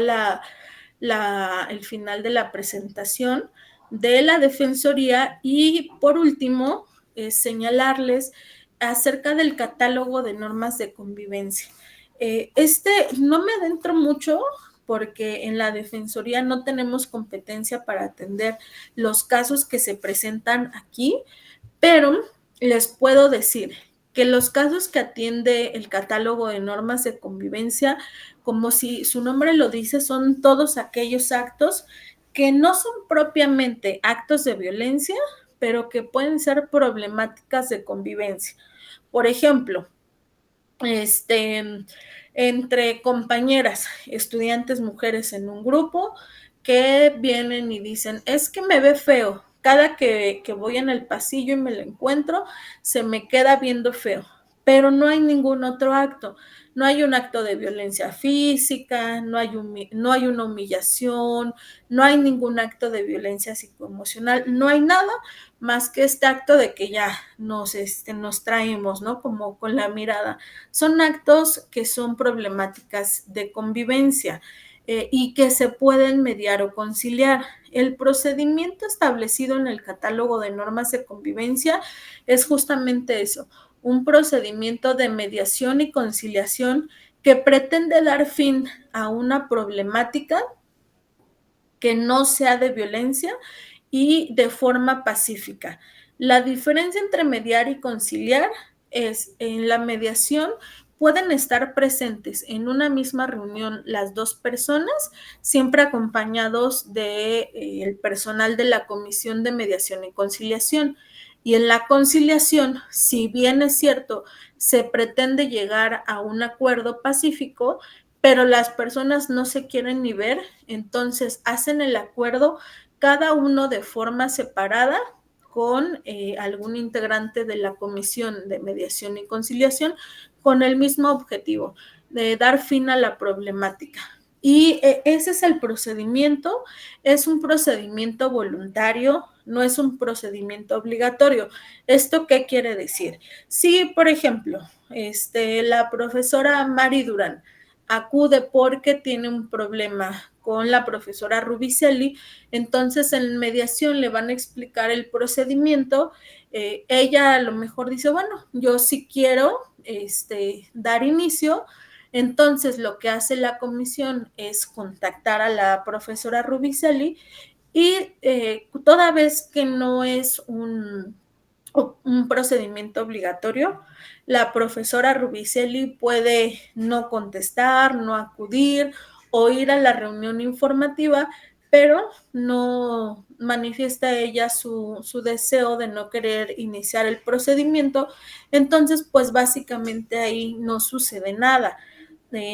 el final de la presentación de la Defensoría. Y por último, señalarles acerca del catálogo de normas de convivencia. No me adentro mucho porque en la Defensoría no tenemos competencia para atender los casos que se presentan aquí, pero les puedo decir que los casos que atiende el catálogo de normas de convivencia, como si su nombre lo dice, son todos aquellos actos que no son propiamente actos de violencia, pero que pueden ser problemáticas de convivencia. Por ejemplo, entre compañeras, estudiantes mujeres en un grupo que vienen y dicen, es que me ve feo, cada que voy en el pasillo y me lo encuentro, se me queda viendo feo, pero no hay ningún otro acto. No hay un acto de violencia física, no hay una humillación, no hay ningún acto de violencia psicoemocional, no hay nada más que este acto de que ya nos traemos, ¿no? Como con la mirada. Son actos que son problemáticas de convivencia y que se pueden mediar o conciliar. El procedimiento establecido en el catálogo de normas de convivencia es justamente eso, un procedimiento de mediación y conciliación que pretende dar fin a una problemática que no sea de violencia y de forma pacífica. La diferencia entre mediar y conciliar es en la mediación pueden estar presentes en una misma reunión las dos personas, siempre acompañados del personal de la Comisión de Mediación y Conciliación. Y en la conciliación, si bien es cierto, se pretende llegar a un acuerdo pacífico, pero las personas no se quieren ni ver, entonces hacen el acuerdo cada uno de forma separada con algún integrante de la Comisión de Mediación y Conciliación con el mismo objetivo de dar fin a la problemática. Y ese es el procedimiento, es un procedimiento voluntario, no es un procedimiento obligatorio. ¿Esto qué quiere decir? Si, por ejemplo, la profesora Mari Durán acude porque tiene un problema con la profesora Rubicelli, entonces en mediación le van a explicar el procedimiento. Ella a lo mejor dice, bueno, yo sí quiero dar inicio. Entonces lo que hace la comisión es contactar a la profesora Rubicelli y toda vez que no es un procedimiento obligatorio, la profesora Rubicelli puede no contestar, no acudir o ir a la reunión informativa, pero no manifiesta ella su deseo de no querer iniciar el procedimiento. Entonces, pues básicamente ahí no sucede nada,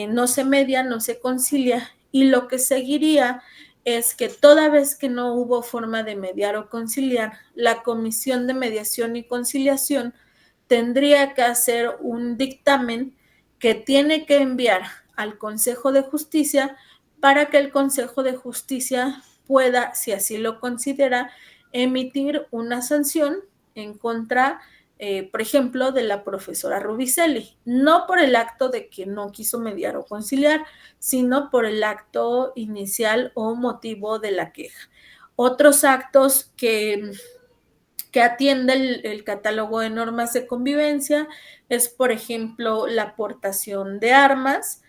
no se media, no se concilia, y lo que seguiría es que toda vez que no hubo forma de mediar o conciliar, la Comisión de Mediación y Conciliación tendría que hacer un dictamen que tiene que enviar al Consejo de Justicia para que el Consejo de Justicia pueda, si así lo considera, emitir una sanción en contra, por ejemplo, de la profesora Rubicelli, no por el acto de que no quiso mediar o conciliar, sino por el acto inicial o motivo de la queja. Otros actos que atiende el catálogo de normas de convivencia es, por ejemplo, la portación de armas,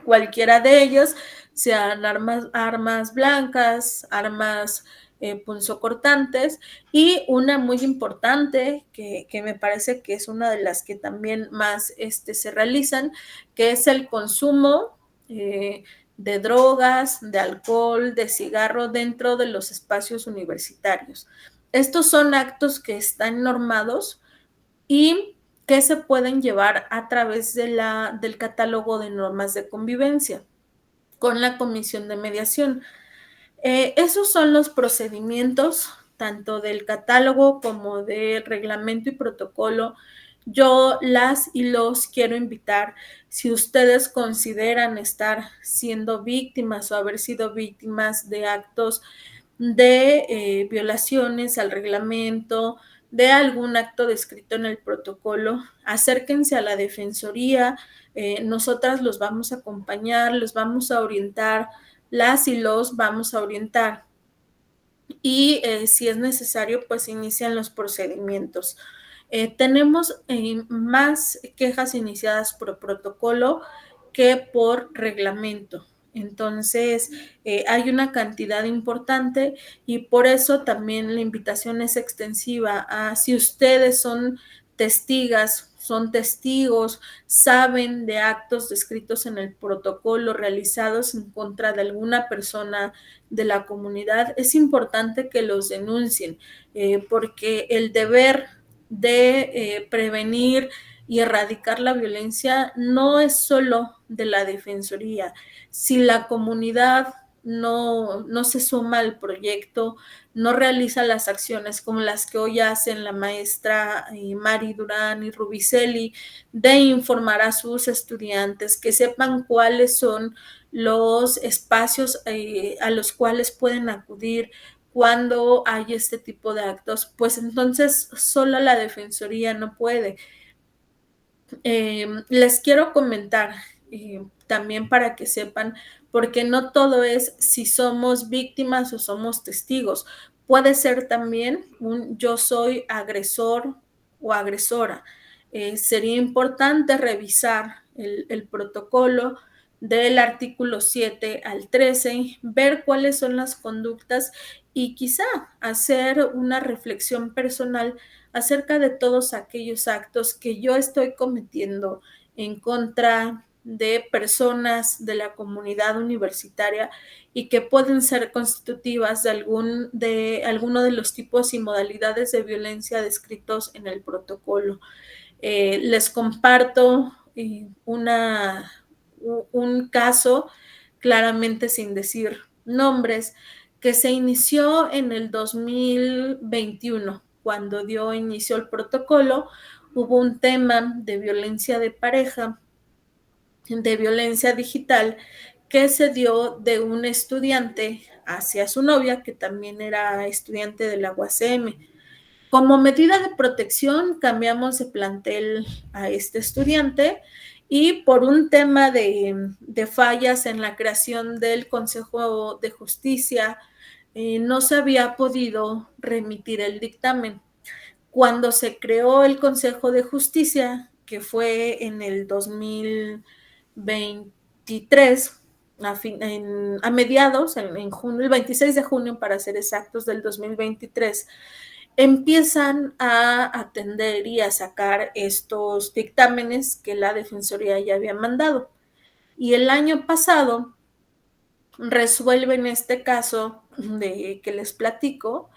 cualquiera de ellos, sean armas blancas, armas punzocortantes, y una muy importante que me parece que es una de las que también más se realizan, que es el consumo de drogas, de alcohol, de cigarro dentro de los espacios universitarios. Estos son actos que están normados y que se pueden llevar a través del catálogo de normas de convivencia con la comisión de mediación. Esos son los procedimientos, tanto del catálogo como del reglamento y protocolo. Yo las y los quiero invitar, si ustedes consideran estar siendo víctimas o haber sido víctimas de actos de violaciones al reglamento, de algún acto descrito en el protocolo, acérquense a la Defensoría, nosotras los vamos a acompañar, los vamos a orientar, las y los vamos a orientar. Y si es necesario, pues inician los procedimientos. Tenemos más quejas iniciadas por protocolo que por reglamento. Entonces, hay una cantidad importante y por eso también la invitación es extensiva a si ustedes son testigas, son testigos, saben de actos descritos en el protocolo realizados en contra de alguna persona de la comunidad, es importante que los denuncien, porque el deber de prevenir y erradicar la violencia no es solo de la Defensoría. Si la comunidad no se suma al proyecto, no realiza las acciones como las que hoy hacen la maestra Mari Durán y Rubicelli, de informar a sus estudiantes, que sepan cuáles son los espacios a los cuales pueden acudir cuando hay este tipo de actos, pues entonces sola la Defensoría no puede. Les quiero comentar también para que sepan, porque no todo es si somos víctimas o somos testigos. Puede ser también un yo soy agresor o agresora. Sería importante revisar el protocolo del artículo 7 al 13, ver cuáles son las conductas y quizá hacer una reflexión personal acerca de todos aquellos actos que yo estoy cometiendo en contra de personas de la comunidad universitaria y que pueden ser constitutivas de alguno de los tipos y modalidades de violencia descritos en el protocolo. Les comparto un caso, claramente sin decir nombres, que se inició en el 2021, cuando dio inicio el protocolo. Hubo un tema de violencia de pareja, de violencia digital, que se dio de un estudiante hacia su novia, que también era estudiante de la UACM. Como medida de protección, cambiamos de plantel a este estudiante y por un tema de fallas en la creación del Consejo de Justicia, no se había podido remitir el dictamen. Cuando se creó el Consejo de Justicia, que fue en el 2023, a mediados, en junio, el 26 de junio, para ser exactos, del 2023, empiezan a atender y a sacar estos dictámenes que la Defensoría ya había mandado. Y el año pasado resuelven este caso de que les platico.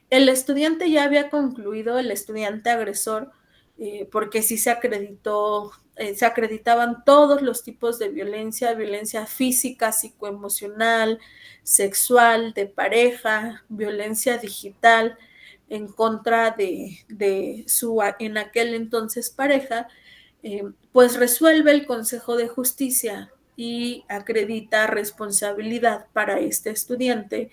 El estudiante ya había concluido, el estudiante agresor, porque sí se acreditó, se acreditaban todos los tipos de violencia, violencia física, psicoemocional, sexual, de pareja, violencia digital en contra de su en aquel entonces pareja, pues resuelve el Consejo de Justicia y acredita responsabilidad para este estudiante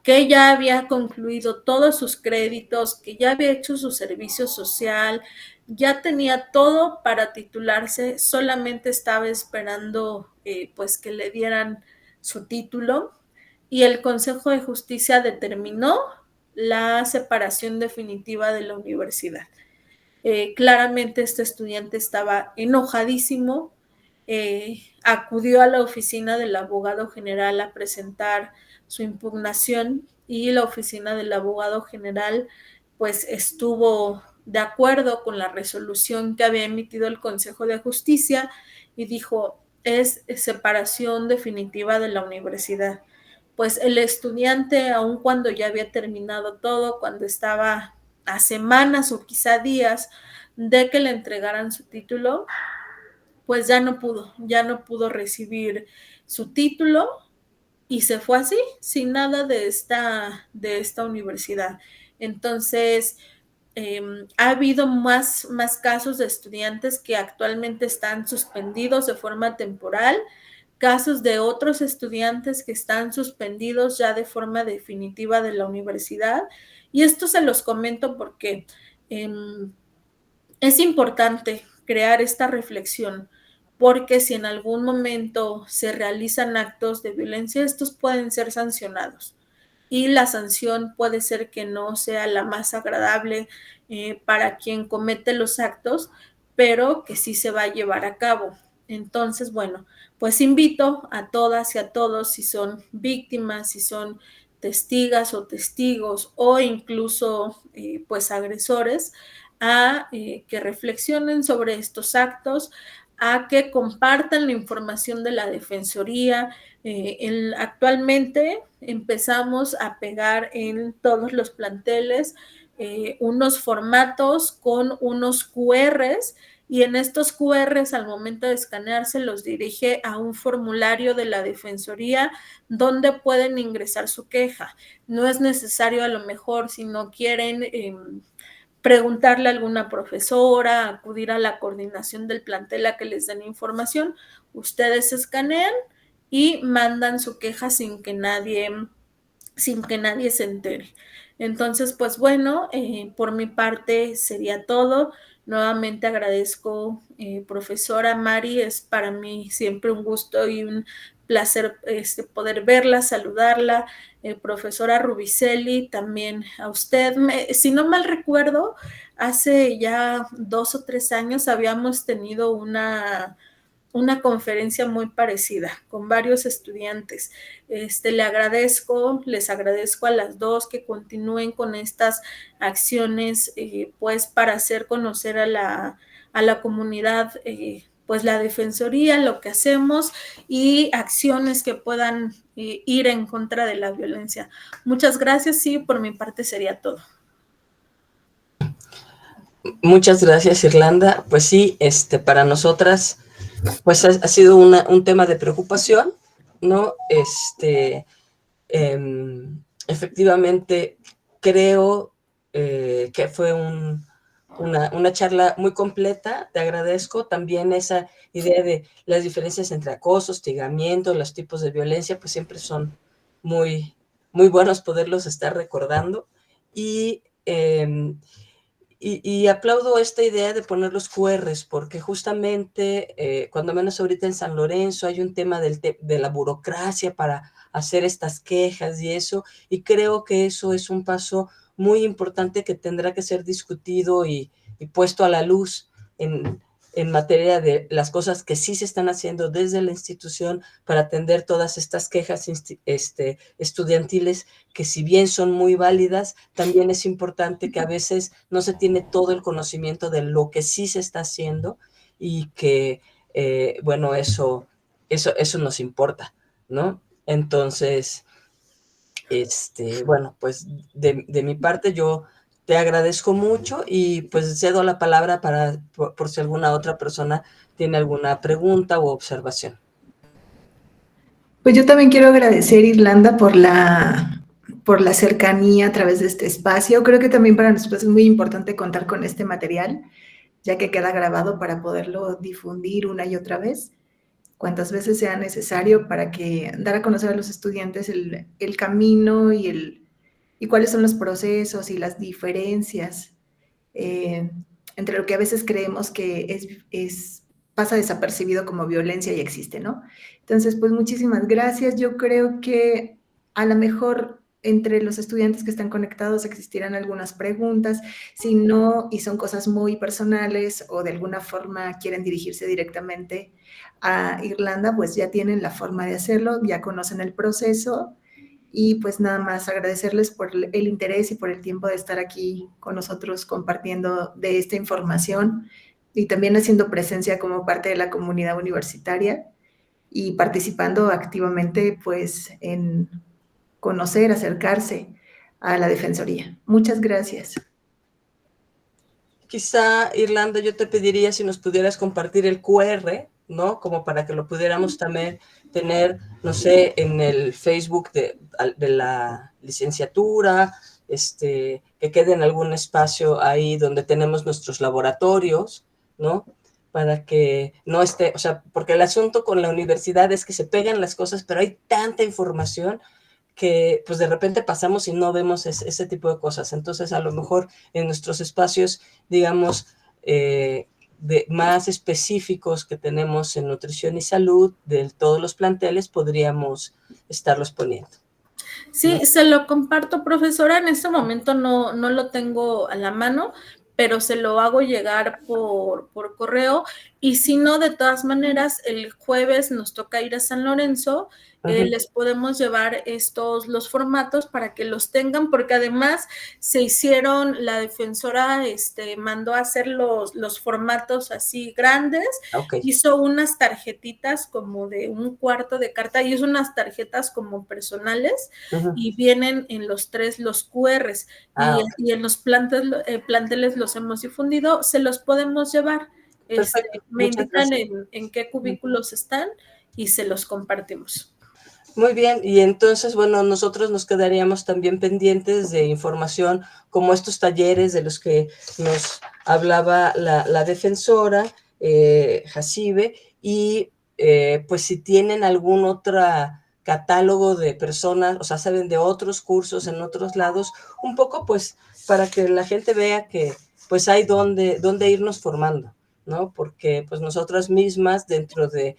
que ya había concluido todos sus créditos, que ya había hecho su servicio social, ya tenía todo para titularse, solamente estaba esperando pues que le dieran su título y el Consejo de Justicia determinó la separación definitiva de la universidad. Claramente este estudiante estaba enojadísimo, acudió a la oficina del abogado general a presentar su impugnación y la oficina del abogado general pues estuvo de acuerdo con la resolución que había emitido el Consejo de Justicia y dijo, es separación definitiva de la universidad. Pues el estudiante, aun cuando ya había terminado todo, cuando estaba a semanas o quizá días de que le entregaran su título, pues ya no pudo recibir su título y se fue así, sin nada de esta universidad. Entonces, ha habido más casos de estudiantes que actualmente están suspendidos de forma temporal, casos de otros estudiantes que están suspendidos ya de forma definitiva de la universidad. Y esto se los comento porque es importante crear esta reflexión, porque si en algún momento se realizan actos de violencia, estos pueden ser sancionados. Y la sanción puede ser que no sea la más agradable para quien comete los actos, pero que sí se va a llevar a cabo. Entonces, bueno, pues invito a todas y a todos, si son víctimas, si son testigas o testigos o incluso pues agresores, a que reflexionen sobre estos actos, a que compartan la información de la Defensoría. Actualmente empezamos a pegar en todos los planteles unos formatos con unos QRs y en estos QRs al momento de escanearse los dirige a un formulario de la Defensoría donde pueden ingresar su queja. No es necesario a lo mejor si no quieren preguntarle a alguna profesora, acudir a la coordinación del plantel a que les den información, ustedes escanean y mandan su queja sin que nadie se entere. Entonces, pues bueno, por mi parte sería todo. Nuevamente agradezco, profesora Mari, es para mí siempre un gusto y un placer poder verla, saludarla. Profesora Rubicelli, también a usted. Si no mal recuerdo, hace ya 2 o 3 años habíamos tenido una conferencia muy parecida con varios estudiantes. Les agradezco a las dos que continúen con estas acciones, pues para hacer conocer a la comunidad, pues la Defensoría, lo que hacemos y acciones que puedan ir en contra de la violencia. Muchas gracias y por mi parte sería todo. Muchas gracias, Irlanda. Pues sí, para nosotras pues ha sido un tema de preocupación, ¿no? Efectivamente, creo que fue una charla muy completa. Te agradezco también esa idea de las diferencias entre acoso, hostigamiento, los tipos de violencia, pues siempre son muy, muy buenos poderlos estar recordando. Y aplaudo esta idea de poner los QRs, porque justamente, cuando menos ahorita en San Lorenzo, hay un tema de la burocracia para hacer estas quejas y eso, y creo que eso es un paso muy importante que tendrá que ser discutido y puesto a la luz en materia de las cosas que sí se están haciendo desde la institución para atender todas estas quejas estudiantiles, que si bien son muy válidas, también es importante que a veces no se tiene todo el conocimiento de lo que sí se está haciendo y que, bueno, eso nos importa, ¿no? Entonces, bueno, pues de mi parte yo te agradezco mucho y pues cedo la palabra por si alguna otra persona tiene alguna pregunta u observación. Pues yo también quiero agradecer, Irlanda, por la cercanía a través de este espacio. Creo que también para nosotros es muy importante contar con este material, ya que queda grabado para poderlo difundir una y otra vez, cuantas veces sea necesario, para dar a conocer a los estudiantes el camino y cuáles son los procesos y las diferencias entre lo que a veces creemos que pasa desapercibido como violencia y existe, ¿no? Entonces, pues muchísimas gracias. Yo creo que a lo mejor entre los estudiantes que están conectados existirán algunas preguntas. Si no, y son cosas muy personales o de alguna forma quieren dirigirse directamente a Irlanda, pues ya tienen la forma de hacerlo, ya conocen el proceso. Y pues nada más agradecerles por el interés y por el tiempo de estar aquí con nosotros compartiendo de esta información y también haciendo presencia como parte de la comunidad universitaria y participando activamente pues en conocer, acercarse a la Defensoría. Muchas gracias. Quizá, Irlanda, yo te pediría si nos pudieras compartir el QR, ¿no? Como para que lo pudiéramos también tener, no sé, en el Facebook de la licenciatura, que quede en algún espacio ahí donde tenemos nuestros laboratorios, ¿no? Para que no esté, o sea, porque el asunto con la universidad es que se pegan las cosas, pero hay tanta información que pues de repente pasamos y no vemos ese tipo de cosas. Entonces, a lo mejor en nuestros espacios, digamos, más específicos que tenemos en nutrición y salud de todos los planteles, podríamos estarlos poniendo. Sí, ¿no? Se lo comparto, profesora. En este momento no lo tengo a la mano, pero se lo hago llegar por correo. Y si no, de todas maneras, el jueves nos toca ir a San Lorenzo. Les podemos llevar los formatos para que los tengan, porque además se hicieron, la defensora mandó a hacer los formatos así grandes, hizo unas tarjetitas como de un cuarto de carta, y hizo unas tarjetas como personales, y vienen en los QRs, y en los planteles los hemos difundido, se los podemos llevar. Me indican en qué cubículos están y se los compartimos. Muy bien, y entonces, bueno, nosotros nos quedaríamos también pendientes de información como estos talleres de los que nos hablaba la defensora, Jacibe, y pues si tienen algún otro catálogo de personas, o sea, saben de otros cursos en otros lados, un poco pues para que la gente vea que pues hay dónde irnos formando, ¿no? Porque pues nosotras mismas dentro de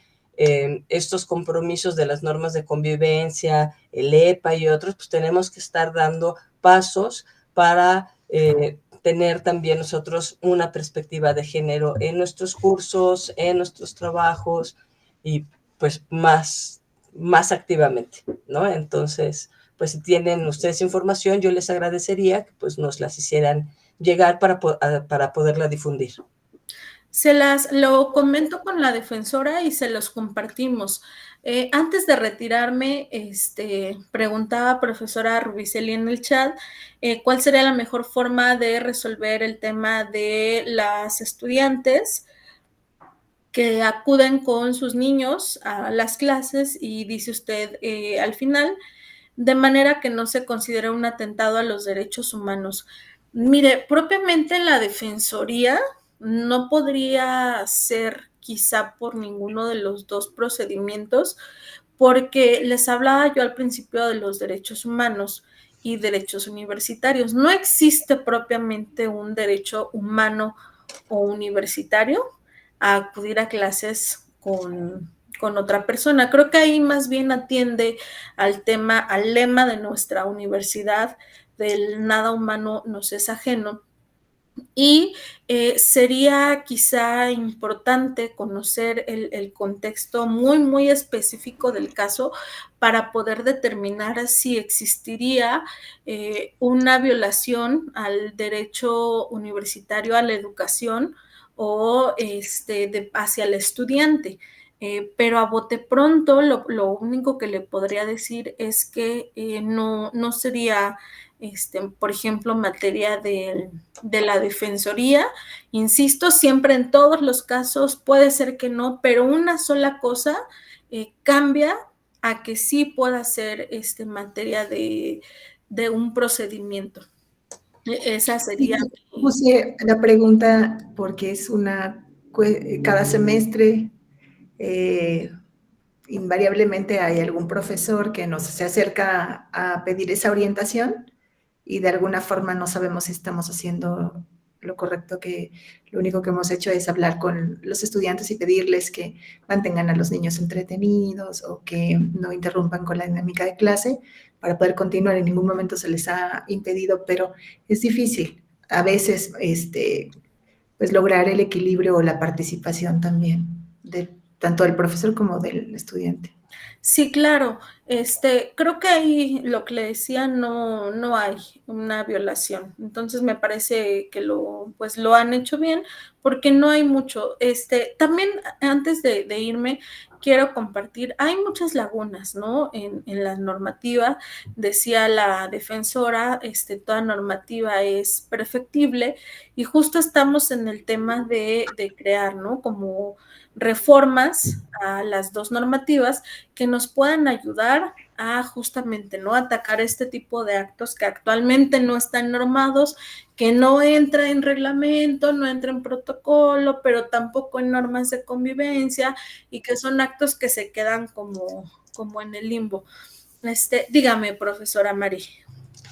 estos compromisos de las normas de convivencia, el EPA y otros, pues tenemos que estar dando pasos para tener también nosotros una perspectiva de género en nuestros cursos, en nuestros trabajos y pues más activamente, ¿no? Entonces, pues si tienen ustedes información, yo les agradecería que pues nos las hicieran llegar para poderla difundir. Lo comento con la defensora y se los compartimos. Antes de retirarme, preguntaba profesora Rubiceli en el chat, ¿cuál sería la mejor forma de resolver el tema de las estudiantes que acuden con sus niños a las clases? Y dice usted al final, de manera que no se considere un atentado a los derechos humanos. Mire, propiamente la defensoría no podría ser quizá por ninguno de los dos procedimientos, porque les hablaba yo al principio de los derechos humanos y derechos universitarios. No existe propiamente un derecho humano o universitario a acudir a clases con otra persona. Creo que ahí más bien atiende al lema de nuestra universidad, del nada humano nos es ajeno. Y sería quizá importante conocer el contexto muy, muy específico del caso para poder determinar si existiría una violación al derecho universitario a la educación o hacia el estudiante. Pero a bote pronto lo único que le podría decir es que no sería, por ejemplo, materia de la defensoría. Insisto, siempre en todos los casos puede ser que no, pero una sola cosa cambia a que sí pueda ser materia de un procedimiento. Esa sería. Puse la pregunta porque es cada semestre invariablemente hay algún profesor que se acerca a pedir esa orientación y de alguna forma no sabemos si estamos haciendo lo correcto, que lo único que hemos hecho es hablar con los estudiantes y pedirles que mantengan a los niños entretenidos o que no interrumpan con la dinámica de clase para poder continuar. En ningún momento se les ha impedido, pero es difícil a veces pues lograr el equilibrio o la participación también de tanto del profesor como del estudiante. Sí, claro. Creo que ahí lo que le decía no hay una violación. Entonces me parece que pues lo han hecho bien porque no hay mucho. También antes de irme, quiero compartir, hay muchas lagunas, ¿no? En la normativa, decía la defensora, toda normativa es perfectible y justo estamos en el tema de crear, ¿no? Como reformas a las dos normativas que nos puedan ayudar a justamente no atacar este tipo de actos que actualmente no están normados, que no entra en reglamento, no entra en protocolo, pero tampoco en normas de convivencia y que son actos que se quedan como en el limbo. Dígame, profesora Mari.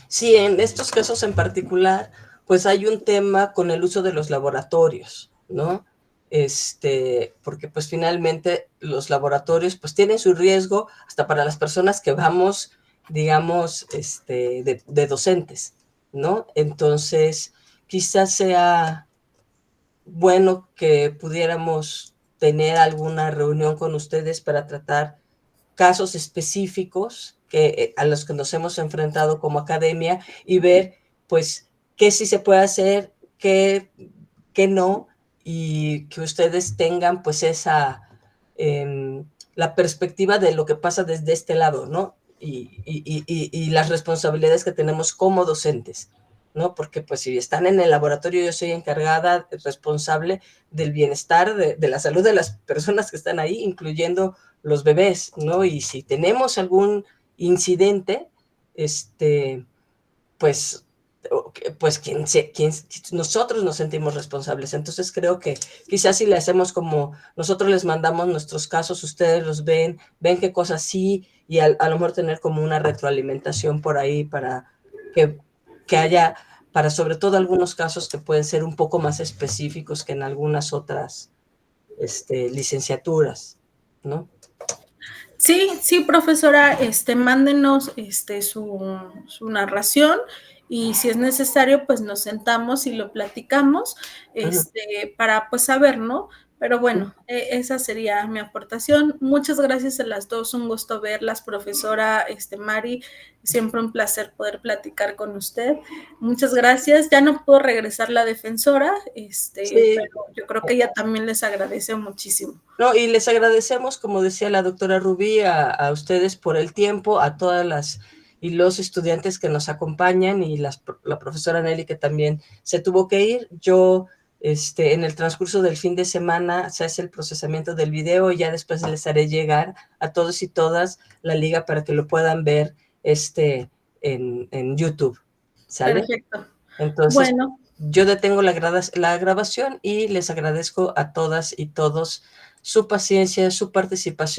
Sí, en estos casos en particular, pues hay un tema con el uso de los laboratorios, ¿no? Porque pues finalmente los laboratorios pues tienen su riesgo hasta para las personas que vamos, digamos, de docentes, ¿no? Entonces, quizás sea bueno que pudiéramos tener alguna reunión con ustedes para tratar casos específicos a los que nos hemos enfrentado como academia y ver, pues, qué sí se puede hacer, qué no, y que ustedes tengan, pues, la perspectiva de lo que pasa desde este lado, ¿no? Y las responsabilidades que tenemos como docentes, ¿no? Porque, pues, si están en el laboratorio, yo soy encargada, responsable del bienestar, de la salud de las personas que están ahí, incluyendo los bebés, ¿no? Y si tenemos algún incidente, pues nosotros nos sentimos responsables. Entonces creo que quizás si le hacemos como nosotros les mandamos nuestros casos, ustedes los ven qué cosas sí, y a lo mejor tener como una retroalimentación por ahí para que haya, para sobre todo algunos casos que pueden ser un poco más específicos que en algunas otras licenciaturas, ¿no? Sí, profesora, mándenos su narración y si es necesario, pues nos sentamos y lo platicamos, para pues saber, ¿no? Pero bueno, esa sería mi aportación. Muchas gracias a las dos, un gusto verlas, profesora Mari, siempre un placer poder platicar con usted. Muchas gracias. Ya no puedo regresar la defensora, Sí. pero yo creo que ella también les agradece muchísimo. No, y les agradecemos, como decía la doctora Rubí, a ustedes por el tiempo, a todas las y los estudiantes que nos acompañan y la profesora Nelly que también se tuvo que ir. Yo, en el transcurso del fin de semana se hace el procesamiento del video y ya después les haré llegar a todos y todas la liga para que lo puedan ver en YouTube. ¿Sale? Perfecto. Entonces, bueno, yo detengo la grabación y les agradezco a todas y todos su paciencia, su participación.